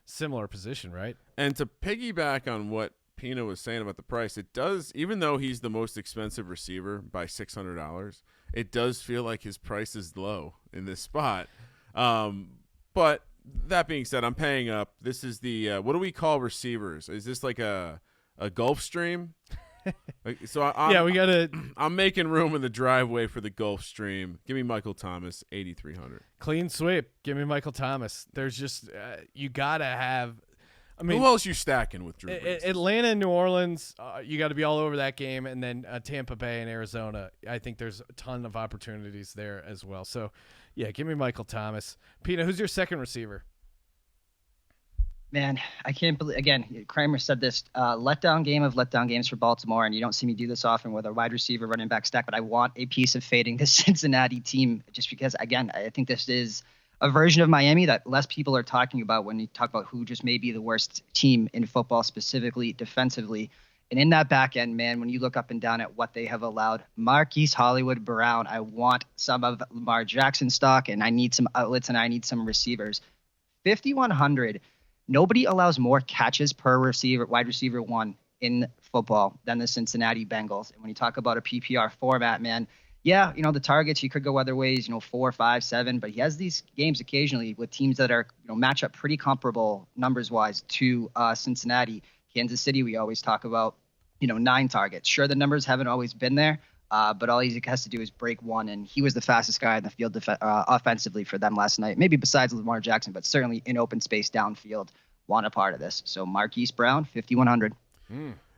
similar position, right? And to piggyback on what Pino was saying about the price, it does, even though he's the most expensive receiver by $600, it does feel like his price is low in this spot. But that being said, I'm paying up. This is the what do we call receivers? Is this like a Gulfstream? We gotta. I'm making room in the driveway for the Gulfstream. Give me Michael Thomas, 8,300. Clean sweep. Give me Michael Thomas. There's just you gotta have. I mean, who else you stacking with Drew Brees? Atlanta and New Orleans, you got to be all over that game, and then Tampa Bay and Arizona. I think there's a ton of opportunities there as well. So, yeah, give me Michael Thomas. Pina, who's your second receiver? Man, I can't believe, again, Kramer said this, letdown game of letdown games for Baltimore, and you don't see me do this often with a wide receiver running back stack, but I want a piece of fading this Cincinnati team just because, again, I think this is a version of Miami that less people are talking about when you talk about who just may be the worst team in football, specifically defensively. And in that back end, man, when you look up and down at what they have allowed, Marquise Hollywood Brown, I want some of Lamar Jackson stock, and I need some outlets, and I need some receivers. 5,100. Nobody allows more catches per wide receiver 1 in football than the Cincinnati Bengals. And when you talk about a PPR format, man, yeah, the targets, you could go other ways, 4, 5, 7, but he has these games occasionally with teams that are, match up pretty comparable numbers-wise to Cincinnati. Kansas City, we always talk about, 9 targets. Sure, the numbers haven't always been there, but all he has to do is break one, and he was the fastest guy in the field offensively for them last night, maybe besides Lamar Jackson, but certainly in open space downfield, want a part of this. So Marquise Brown, 5,100.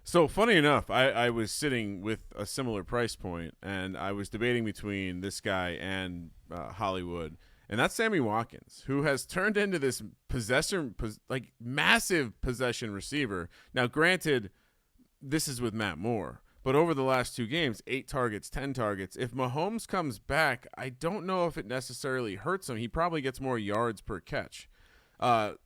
So funny enough, I was sitting with a similar price point, and I was debating between this guy and Hollywood, and that's Sammy Watkins, who has turned into this massive possession receiver. Now, granted, this is with Matt Moore, but over the last 2 games, 8 targets, 10 targets. If Mahomes comes back, I don't know if it necessarily hurts him. He probably gets more yards per catch. That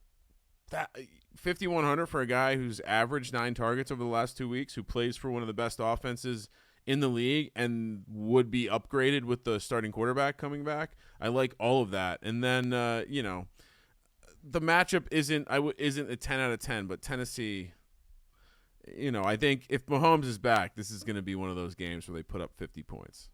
5,100 for a guy who's averaged 9 targets over the last 2 weeks, who plays for one of the best offenses in the league and would be upgraded with the starting quarterback coming back. I like all of that. And then, the matchup isn't a 10 out of 10, but Tennessee, I think if Mahomes is back, this is going to be one of those games where they put up 50 points.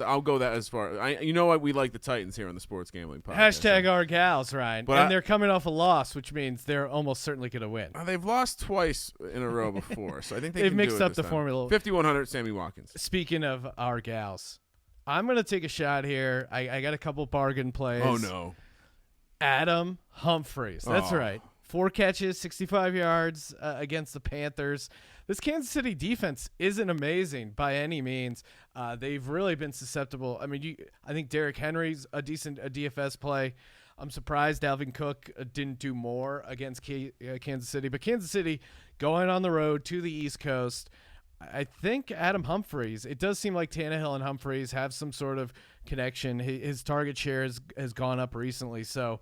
I'll go that as far. You know what? We like the Titans here on the Sports Gambling Podcast. Hashtag our gals, Ryan. But and they're coming off a loss, which means they're almost certainly going to win. They've lost twice in a row before, so I think They've can mixed do it up this the time. formula. 5,100, Sammy Watkins. Speaking of our gals, I'm going to take a shot here. I got a couple bargain plays. Oh, no. Adam Humphries. That's Oh. right. 4 catches, 65 yards against the Panthers. This Kansas City defense isn't amazing by any means. They've really been susceptible. I mean, I think Derrick Henry's a decent DFS play. I'm surprised Dalvin Cook didn't do more against Kansas City. But Kansas City going on the road to the East Coast, I think Adam Humphries, it does seem like Tannehill and Humphries have some sort of connection. His target share has gone up recently. So,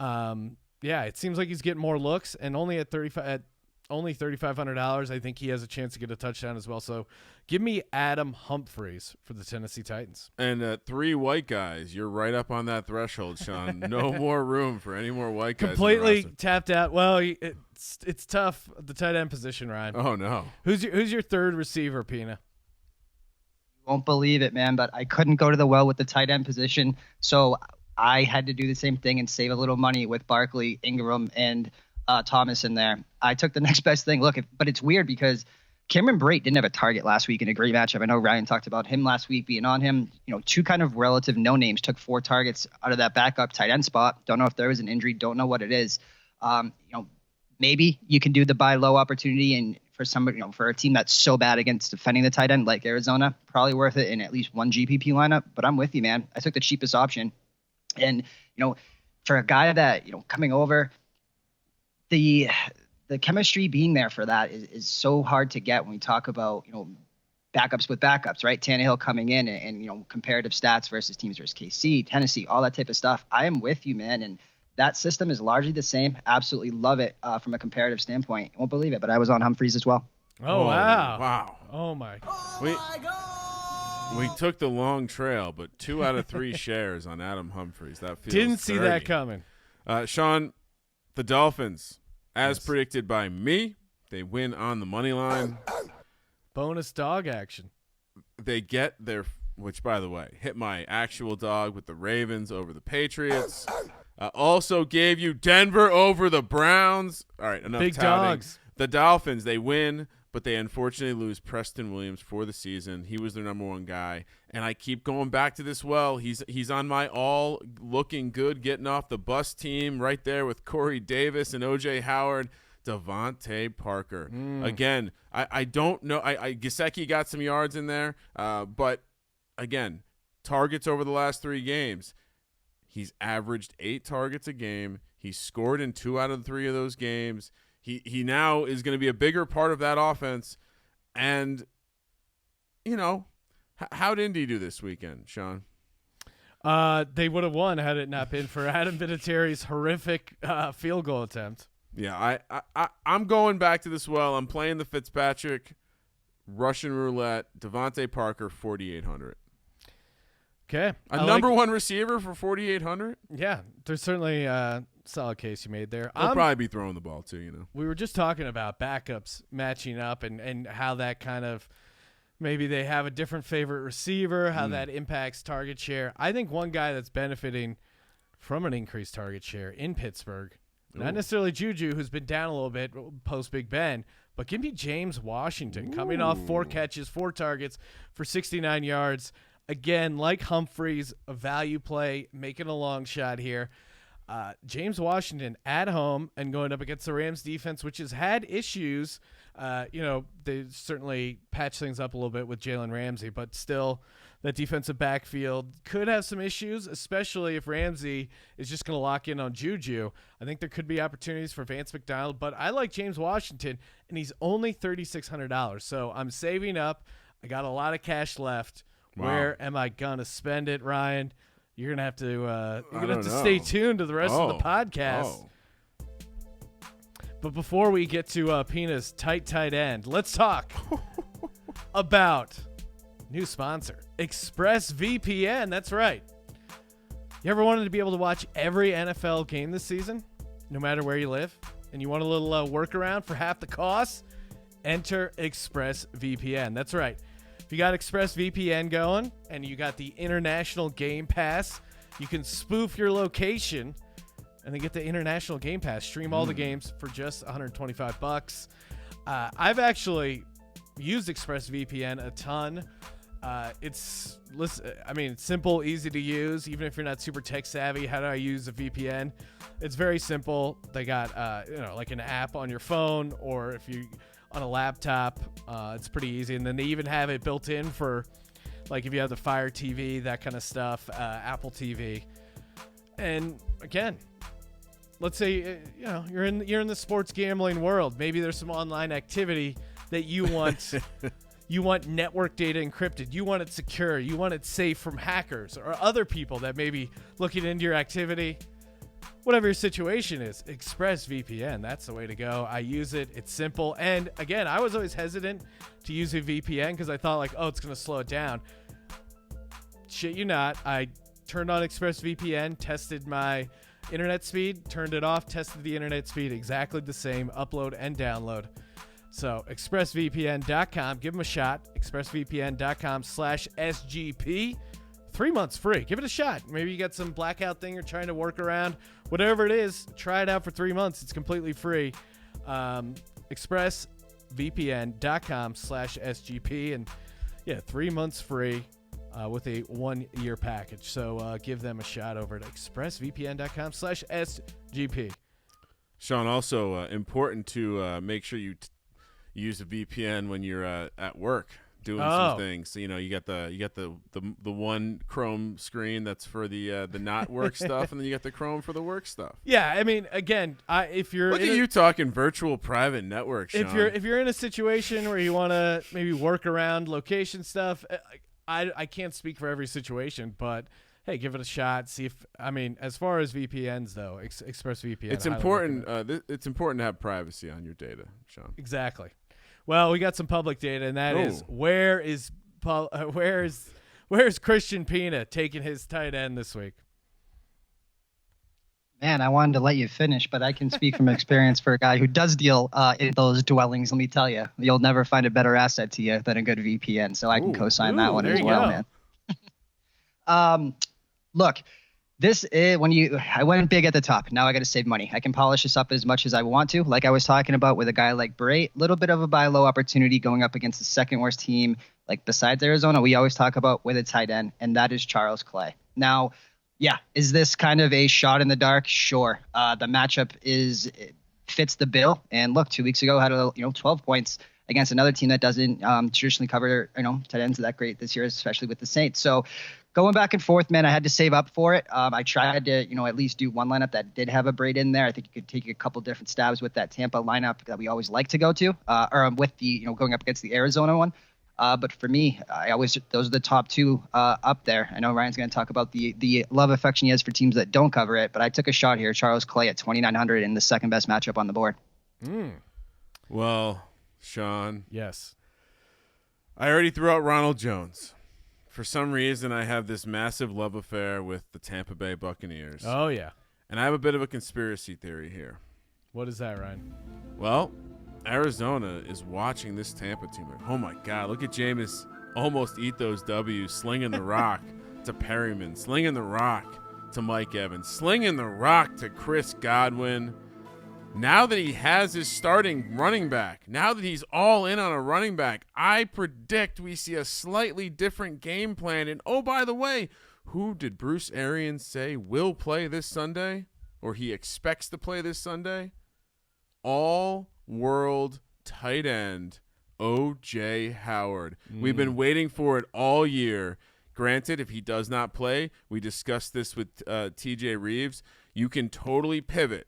yeah, it seems like he's getting more looks, and only at $3,500, I think he has a chance to get a touchdown as well. So give me Adam Humphries for the Tennessee Titans. And 3 white guys. You're right up on that threshold, Sean. No more room for any more white guys. Completely tapped out. Well, it's tough, the tight end position, Ryan. Oh, no. Who's your third receiver, Pina? Won't believe it, man, but I couldn't go to the well with the tight end position, so I had to do the same thing and save a little money with Barkley, Ingram, and Thomas in there. I took the next best thing. But it's weird because Cameron Brate didn't have a target last week in a great matchup. I know Ryan talked about him last week being on him. 2 kind of relative no names took 4 targets out of that backup tight end spot. Don't know if there was an injury. Don't know what it is. Maybe you can do the buy low opportunity, and for somebody, for a team that's so bad against defending the tight end like Arizona, probably worth it in at least one GPP lineup. But I'm with you, man. I took the cheapest option. And, for a guy that, coming over, the chemistry being there for that is so hard to get when we talk about, backups with backups, right? Tannehill coming in and comparative stats versus teams versus KC, Tennessee, all that type of stuff. I am with you, man. And that system is largely the same. Absolutely love it from a comparative standpoint. Won't believe it, but I was on Humphries as well. Oh, wow. Wow. Oh, my. We took the long trail, but 2 out of 3 shares on Adam Humphries. That feels Didn't see dirty. that coming. Sean, the Dolphins, as predicted by me, they win on the money line. Bonus dog action. They get their, which, by the way, hit my actual dog with the Ravens over the Patriots. Also gave you Denver over the Browns. All right, enough Big touting. dogs. The Dolphins, they win, but they unfortunately lose Preston Williams for the season. He was their number 1 guy, and I keep going back to this well. He's on my all looking good, getting off the bus team right there with Corey Davis and O.J. Howard. Devontae Parker. Again, I don't know. Gesicki got some yards in there, but again, targets over the last 3 games. He's averaged 8 targets a game. He scored in 2 out of 3 of those games. He now is going to be a bigger part of that offense. And, how did Indy do this weekend, Sean? They would have won had it not been for Adam Vinatieri's horrific field goal attempt. Yeah, I'm going back to this well. I'm playing the Fitzpatrick, Russian roulette, Devontae Parker, 4,800. Okay. A number 1 receiver for 4,800? Yeah, there's certainly a solid case you made there. I'll probably be throwing the ball too, We were just talking about backups matching up and how that kind of maybe they have a different favorite receiver, how that impacts target share. I think one guy that's benefiting from an increased target share in Pittsburgh, not necessarily Juju, who's been down a little bit post Big Ben, but give me James Washington coming off 4 catches, 4 targets for 69 yards. Again, like Humphries, a value play, making a long shot here. James Washington at home and going up against the Rams defense, which has had issues. They certainly patched things up a little bit with Jalen Ramsey, but still that defensive backfield could have some issues, especially if Ramsey is just going to lock in on Juju. I think there could be opportunities for Vance McDonald, but I like James Washington, and he's only $3,600. So I'm saving up. I got a lot of cash left. Wow. Where am I gonna spend it, Ryan? You're gonna have to stay tuned to the rest of the podcast. But before we get to Pina's tight end, let's talk about new sponsor, ExpressVPN. That's right. You ever wanted to be able to watch every NFL game this season, no matter where you live, and you want a little workaround for half the cost? Enter ExpressVPN. That's right. If you got ExpressVPN going and you got the international Game Pass, you can spoof your location and then get the international Game Pass. Stream all the games for just $125. I've actually used ExpressVPN a ton. It's simple, easy to use. Even if you're not super tech savvy, how do I use a VPN? It's very simple. They got like an app on your phone, or if you on a laptop, it's pretty easy. And then they even have it built in for like if you have the Fire TV, that kind of stuff, Apple TV. And again, let's say you're in the sports gambling world. Maybe there's some online activity that you want. You want network data encrypted. You want it secure. You want it safe from hackers or other people that may be looking into your activity. Whatever your situation is, ExpressVPN, that's the way to go. I use it. It's simple. And again, I was always hesitant to use a VPN because I thought like, oh, it's going to slow it down. Shit you not. I turned on ExpressVPN, tested my internet speed, turned it off, tested the internet speed, exactly the same, upload and download. So expressvpn.com, give them a shot. expressvpn.com/SGP. 3 months free. Give it a shot. Maybe you got some blackout thing you're trying to work around. Whatever it is, try it out for 3 months. It's completely free. expressvpn.com/SGP. And yeah, 3 months free with a 1 year package. So give them a shot over at expressvpn.com/SGP. Sean, also important to make sure you use a VPN when you're at work doing some things. So, you got the one Chrome screen that's for the not work stuff, and then you got the Chrome for the work stuff. Yeah, I mean, again, if you're look at you talking virtual private network, Sean. If you're in a situation where you want to maybe work around location stuff, I can't speak for every situation, but hey, give it a shot. See if as far as VPNs though, ExpressVPN. It's important. It's important to have privacy on your data, Sean. Exactly. Well, we got some public data, and that is where is Christian Pina taking his tight end this week? Man, I wanted to let you finish, but I can speak from experience for a guy who does deal in those dwellings. Let me tell you, you'll never find a better asset to you than a good VPN. So I can co-sign that one as well, man. Look, this is I went big at the top. Now I got to save money. I can polish this up as much as I want to. Like I was talking about with a guy like Bray, little bit of a buy low opportunity going up against the second worst team, like besides Arizona, we always talk about with a tight end, and that is Charles Clay. Now, yeah, is this kind of a shot in the dark? Sure. The matchup fits the bill. And look, 2 weeks ago had 12 points against another team that doesn't traditionally cover tight ends that great this year, especially with the Saints. So going back and forth, man, I had to save up for it. I tried to at least do one lineup that did have a Braid in there. I think you could take a couple different stabs with that Tampa lineup that we always like to go to, or with the going up against the Arizona one. But for me, those are the top two up there. I know Ryan's going to talk about the love affection he has for teams that don't cover it, but I took a shot here. Charles Clay at 2,900 in the second best matchup on the board. Well, Sean. Yes. I already threw out Ronald Jones. For some reason, I have this massive love affair with the Tampa Bay Buccaneers. Oh, yeah. And I have a bit of a conspiracy theory here. What is that, Ryan? Well, Arizona is watching this Tampa team like, oh my God, look at Jameis almost eat those W's, slinging the rock to Perryman, slinging the rock to Mike Evans, slinging the rock to Chris Godwin. Now that he has his starting running back, now that he's all in on a running back, I predict we see a slightly different game plan. And oh, by the way, who did Bruce Arians say will play this Sunday, or he expects to play this Sunday? All-world tight end O.J. Howard. We've been waiting for it all year. Granted, if he does not play, we discussed this with T.J. Reeves, you can totally pivot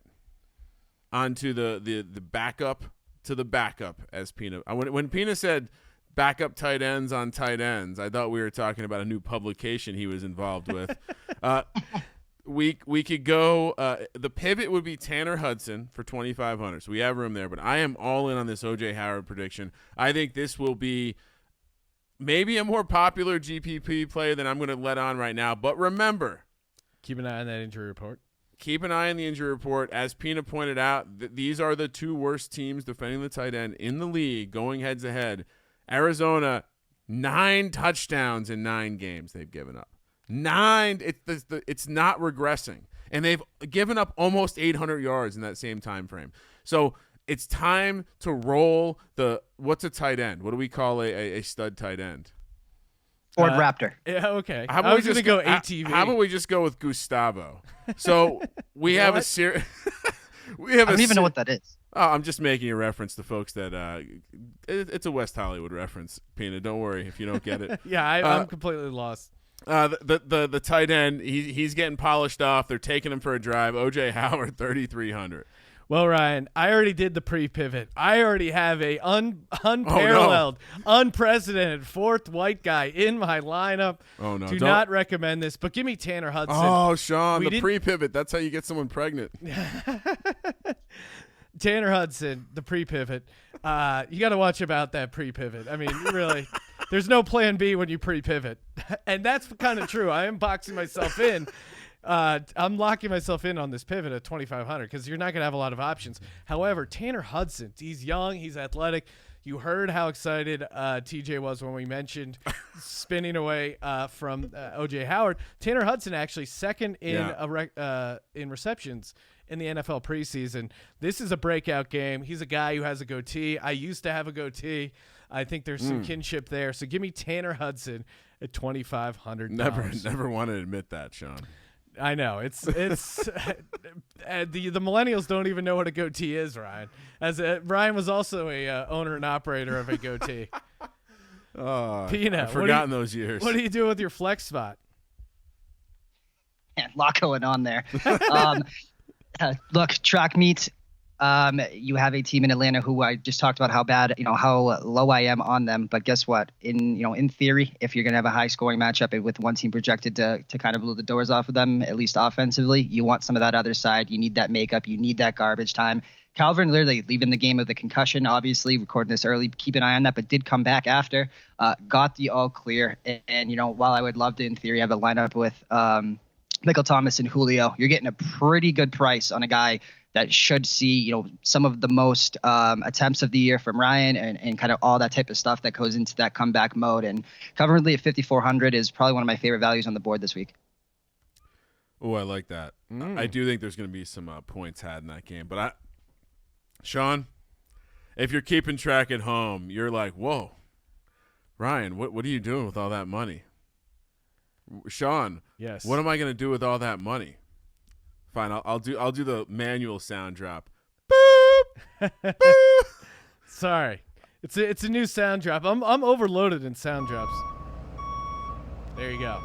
onto the backup to the backup, as Pina. When Pina said backup tight ends on tight ends, I thought we were talking about a new publication he was involved with. We could go. The pivot would be Tanner Hudson for 2,500. So we have room there, but I am all in on this O.J. Howard prediction. I think this will be maybe a more popular GPP play than I'm going to let on right now. But remember, keep an eye on that injury report. Keep an eye on the injury report. As Pina pointed out, these are the two worst teams defending the tight end in the league going head to head. Arizona, 9 touchdowns in 9 games they've given up. 9. It's not regressing. And they've given up almost 800 yards in that same time frame. So it's time to roll what's a tight end? What do we call a stud tight end? Ford Raptor. Yeah, okay. How about I was going to go How ATV. about we just go with Gustavo? So we have a series. I don't even know what that is. Oh, I'm just making a reference to folks that it's a West Hollywood reference, Pina. Don't worry if you don't get it. Yeah, I'm completely lost. The tight end, he's getting polished off. They're taking him for a drive. OJ Howard, 3,300. Well, Ryan, I already did the pre-pivot. I already have a unparalleled, unprecedented fourth white guy in my lineup. Oh, no. Do not recommend this, but give me Tanner Hudson. Oh, Sean, the pre-pivot. That's how you get someone pregnant. Tanner Hudson, the pre-pivot. You got to watch about that pre-pivot. I mean, really, there's no plan B when you pre-pivot. And that's kind of true. I am boxing myself in. I'm locking myself in on this pivot at 2,500 because you're not going to have a lot of options. However, Tanner Hudson, he's young, he's athletic. You heard how excited TJ was when we mentioned spinning away from OJ Howard. Tanner Hudson actually second in in receptions in the NFL preseason. This is a breakout game. He's a guy who has a goatee. I used to have a goatee. I think there's some kinship there. So give me Tanner Hudson at $2,500. Never want to admit that, Sean. I know it's the millennials don't even know what a goatee is, Ryan. Ryan was also a owner and operator of a goatee. Pina, I've forgotten those years. What do you do with your flex spot? A lot going on there. Look, track meet. You have a team in Atlanta who I just talked about how bad, how low I am on them. But guess what? In theory, if you're going to have a high scoring matchup with one team projected to kind of blow the doors off of them, at least offensively, you want some of that other side. You need that makeup. You need that garbage time. Calvin literally leaving the game with a concussion, obviously recording this early. Keep an eye on that, but did come back after, got the all clear. And while I would love to, in theory, have a lineup with Michael Thomas and Julio, you're getting a pretty good price on a guy that should see, some of the most attempts of the year from Ryan and kind of all that type of stuff that goes into that comeback mode. And currently at 5,400 is probably one of my favorite values on the board this week. Oh, I like that. I do think there's going to be some points had in that game. But Sean, if you're keeping track at home, you're like, whoa, Ryan, what are you doing with all that money? Sean, yes. What am I going to do with all that money? Fine, I'll do the manual sound drop. Boop. Boop. Sorry, it's a new sound drop. I'm overloaded in sound drops. There you go.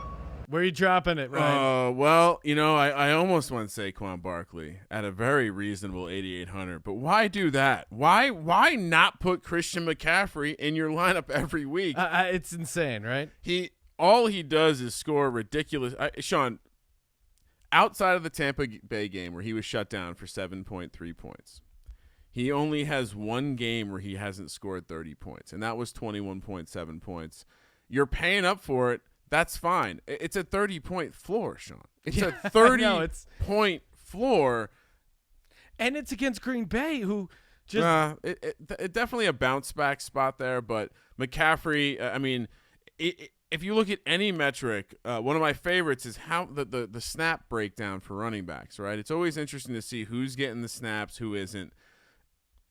Where are you dropping it, Ryan? Well, I almost went Saquon Barkley at a very reasonable 8,800. But why do that? Why not put Christian McCaffrey in your lineup every week? It's insane, right? All he does is score ridiculous. Sean, outside of the Tampa Bay game where he was shut down for 7.3 points, he only has one game where he hasn't scored 30 points, and that was 21.7 points. You're paying up for it. That's fine. It's a 30-point floor, Sean. It's a 30-point floor. And it's against Green Bay, who just it definitely a bounce-back spot there, but McCaffrey, if you look at any metric, one of my favorites is how the snap breakdown for running backs, right? It's always interesting to see who's getting the snaps, who isn't.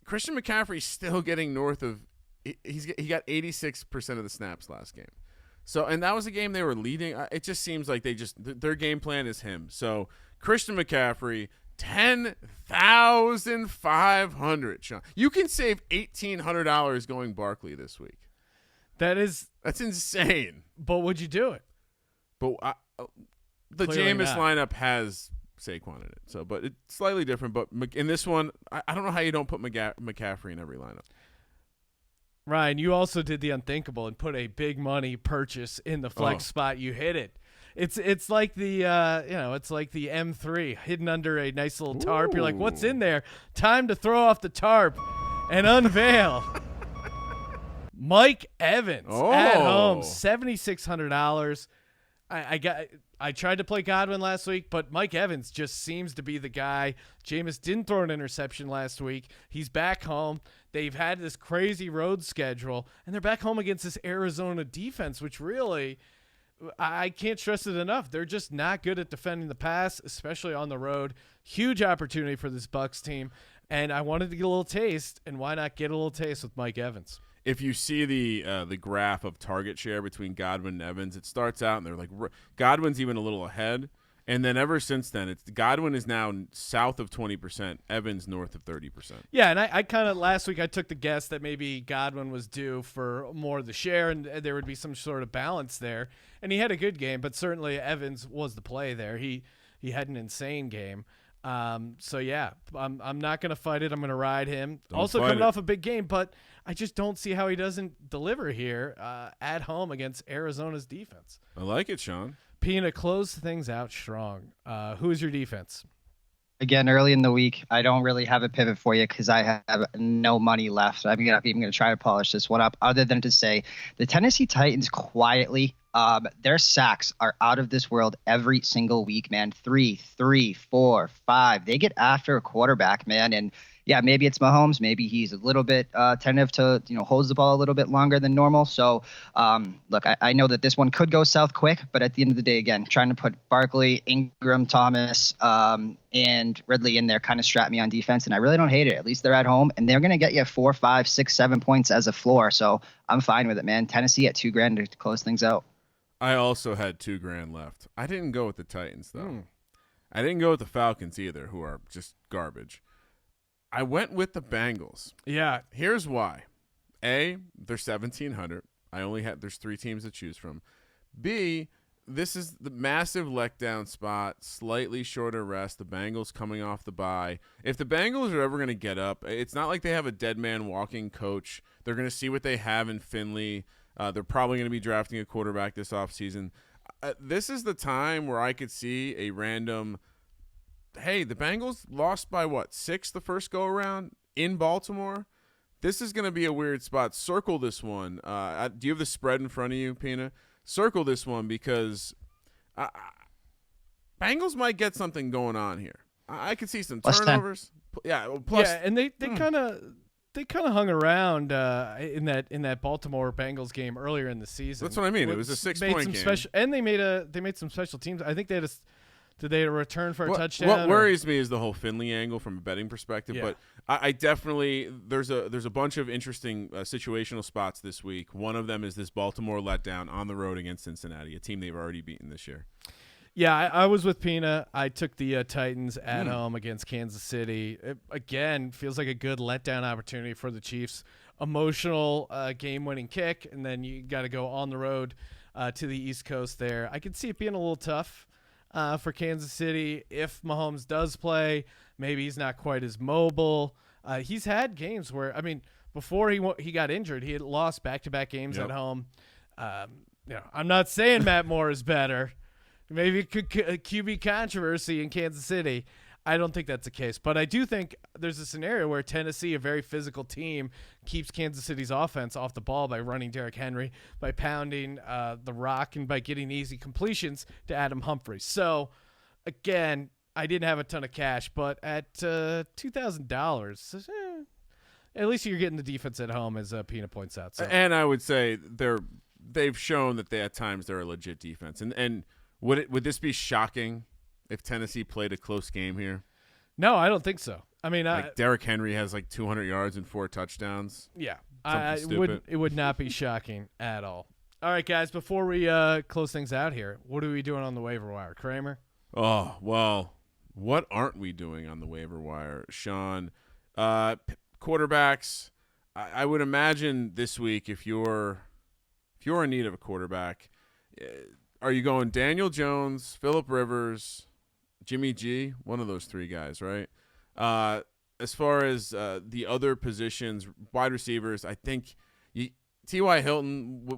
Christian McCaffrey's still getting north of he got 86% of the snaps last game. So, and that was a game they were leading. It just seems like their game plan is him. So, Christian McCaffrey, 10,500, Sean. You can save $1,800 going Barkley this week. That's insane. But would you do it? But the Clearly Jameis lineup has Saquon in it. So, but it's slightly different. But in this one, I don't know how you don't put McCaffrey in every lineup. Ryan, you also did the unthinkable and put a big money purchase in the flex spot. You hit it. It's like the it's like the M3 hidden under a nice little tarp. Ooh. You're like, what's in there? Time to throw off the tarp and unveil. Mike Evans at home, $7,600. I I tried to play Godwin last week, but Mike Evans just seems to be the guy. Jameis didn't throw an interception last week. He's back home. They've had this crazy road schedule, and they're back home against this Arizona defense, which really, I can't stress it enough. They're just not good at defending the pass, especially on the road. Huge opportunity for this Bucs team, and I wanted to get a little taste, and why not get a little taste with Mike Evans? If you see the graph of target share between Godwin and Evans, it starts out and they're like Godwin's even a little ahead, and then ever since then, it's Godwin is now south of 20%, Evans north of 30%. Yeah, and I kind of last week I took the guess that maybe Godwin was due for more of the share, and there would be some sort of balance there, and he had a good game, but certainly Evans was the play there. He had an insane game. So yeah, I'm not going to fight it. I'm going to ride him. Also coming off a big game, but I just don't see how he doesn't deliver here at home against Arizona's defense. I like it, Sean. Pina, close things out strong. Who is your defense? Again, early in the week, I don't really have a pivot for you because I have no money left. I'm not even going to try to polish this one up other than to say the Tennessee Titans quietly, their sacks are out of this world every single week, man. 3, 4, 5. They get after a quarterback, man. And yeah, maybe it's Mahomes. Maybe he's a little bit tentative to, holds the ball a little bit longer than normal. So, look, I know that this one could go south quick, but at the end of the day, again, trying to put Barkley, Ingram, Thomas, and Ridley in there kind of strap me on defense, and I really don't hate it. At least they're at home, and they're going to get you 4, 5, 6, 7 points as a floor. So I'm fine with it, man. Tennessee at $2,000 to close things out. I also had $2,000 left. I didn't go with the Titans though. I didn't go with the Falcons either, who are just garbage. I went with the Bengals. Yeah. Here's why. A, they're 1,700. There's 3 teams to choose from. B, this is the massive letdown spot, slightly shorter rest. The Bengals coming off the bye. If the Bengals are ever going to get up, it's not like they have a dead man walking coach. They're going to see what they have in Finley. They're probably going to be drafting a quarterback this offseason. This is the time where I could see a random – hey, the Bengals lost by, 6 the first go-around in Baltimore? This is going to be a weird spot. Circle this one. Do you have the spread in front of you, Pina? Circle this one because Bengals might get something going on here. I could see some turnovers. Yeah, and they kind of hung around in that Baltimore Bengals game earlier in the season. That's what I mean. It was a 6-point game. And they made some special teams. I think they had did they return for a touchdown? What worries me is the whole Finley angle from a betting perspective. Yeah. But I definitely there's a bunch of interesting situational spots this week. One of them is this Baltimore letdown on the road against Cincinnati, a team they've already beaten this year. Yeah, I was with Pina. I took the Titans at home against Kansas City. It, again, feels like a good letdown opportunity for the Chiefs. Emotional game-winning kick, and then you got to go on the road to the East Coast there. I could see it being a little tough for Kansas City. If Mahomes does play, maybe he's not quite as mobile. He's had games where, before he got injured, he had lost back-to-back games at home. I'm not saying Matt Moore is better. Maybe it could QB controversy in Kansas City. I don't think that's the case. But I do think there's a scenario where Tennessee, a very physical team, keeps Kansas City's offense off the ball by running Derrick Henry, by pounding the rock, and by getting easy completions to Adam Humphries. So, again, I didn't have a ton of cash, but at $2,000, at least you're getting the defense at home, as Pina points out. So. And I would say they've shown that at times they're a legit defense. And would this be shocking if Tennessee played a close game here? No, I don't think so. Derrick Henry has 200 yards and 4 touchdowns. Yeah, it would not be shocking at all. All right, guys, before we close things out here, what are we doing on the waiver wire, Kramer? Oh, well, what aren't we doing on the waiver wire, Sean? Quarterbacks. I would imagine this week if you're in need of a quarterback, are you going Daniel Jones, Phillip Rivers, Jimmy G? One of those 3 guys, right? As far as the other positions, wide receivers, I think T.Y. Hilton,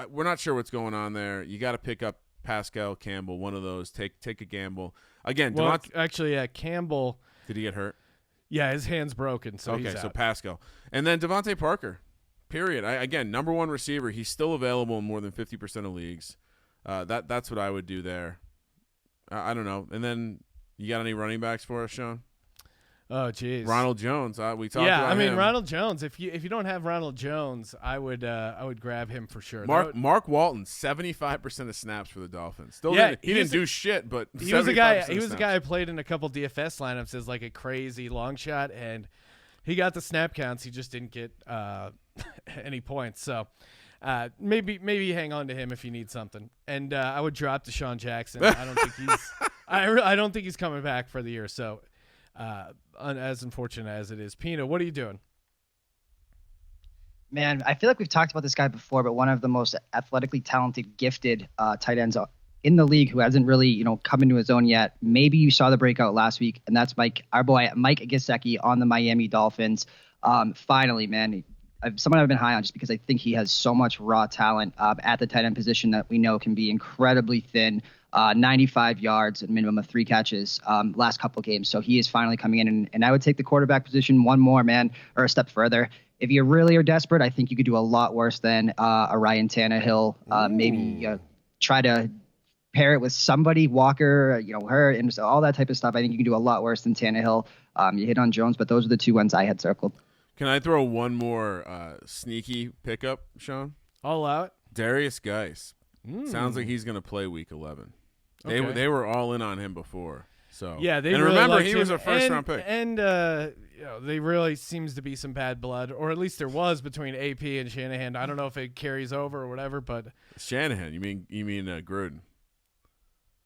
we're not sure what's going on there. You got to pick up Pascal Campbell, one of those. Take a gamble. Again, Campbell. Did he get hurt? Yeah, his hand's broken, so he's out. So Pascal. And then Devontae Parker, period. Again, number 1 receiver. He's still available in more than 50% of leagues. That's what I would do there. I don't know. And then you got any running backs for us, Sean? Oh, geez. Ronald Jones. We talked Yeah, about I mean him. Ronald Jones. If you don't have Ronald Jones, I would grab him for sure. Mark Walton, 75% of snaps for the Dolphins. Still, Yeah, he didn't do shit, but he was a guy. 75% He was a snaps. guy who played in a couple DFS lineups as like a crazy long shot, and he got the snap counts. He just didn't get any points. So maybe hang on to him if you need something. And I would drop Deshaun Jackson. I don't think he's. I don't think he's coming back for the year. So. As unfortunate as it is. Pina, what are you doing? Man, I feel like we've talked about this guy before, but one of the most athletically talented, gifted tight ends in the league who hasn't really, come into his own yet. Maybe you saw the breakout last week, and that's our boy Mike Gesicki on the Miami Dolphins. Finally, man, someone I've been high on just because I think he has so much raw talent at the tight end position that we know can be incredibly thin. 95 yards, a minimum of 3 catches last couple games. So he is finally coming in, and I would take the quarterback position one more, man, or a step further. If you really are desperate, I think you could do a lot worse than a Ryan Tannehill. Maybe try to pair it with somebody, Walker, her, and all that type of stuff. I think you can do a lot worse than Tannehill. You hit on Jones, but those are the 2 ones I had circled. Can I throw one more sneaky pickup, Sean? All out. Darius Geis. Sounds like he's going to play Week 11. Okay. They were all in on him before. So yeah, they and really remember liked he him. was a first round pick. And they really seems to be some bad blood, or at least there was between AP and Shanahan. I don't know if it carries over or whatever, but Shanahan, you mean Gruden?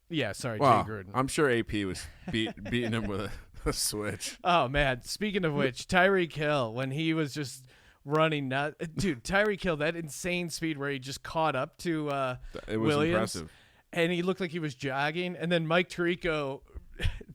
Yeah, sorry, Wow, Jay Gruden. I'm sure AP was beating him with a switch. Oh man, speaking of which, Tyreek Hill, when he was just running dude, Tyreek Hill, that insane speed where he just caught up to It was Williams, impressive. and he looked like he was jogging, and then Mike Tirico,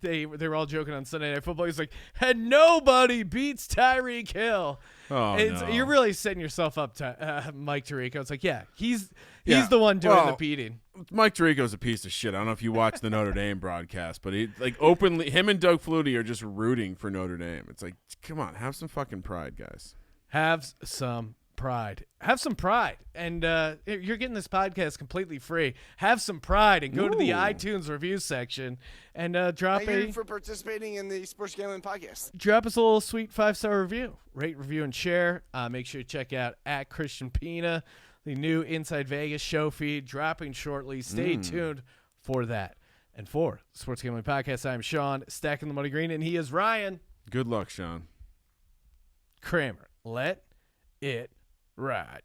they were all joking on Sunday Night Football. He's like, and nobody beats Tyreek Hill. Oh, no. You're really setting yourself up to Mike Tirico. It's like, yeah, he's the one doing the beating. Mike Tirico's a piece of shit. I don't know if you watch the Notre Dame broadcast, but he openly, him and Doug Flutie are just rooting for Notre Dame. It's like, come on, have some fucking pride, guys. Have some pride. Have some pride. And you're getting this podcast completely free. Have some pride and go to the iTunes review section and drop Thank you for participating in the Sports Gambling Podcast. drop us a little sweet 5-star review. Rate, review, and share. Make sure you check out at Christian Pina, the new Inside Vegas show feed dropping shortly. Stay tuned for that. And for the Sports Gambling Podcast, I'm Sean, stacking the money green, and he is Ryan Good luck, Sean. Kramer. Let it ride.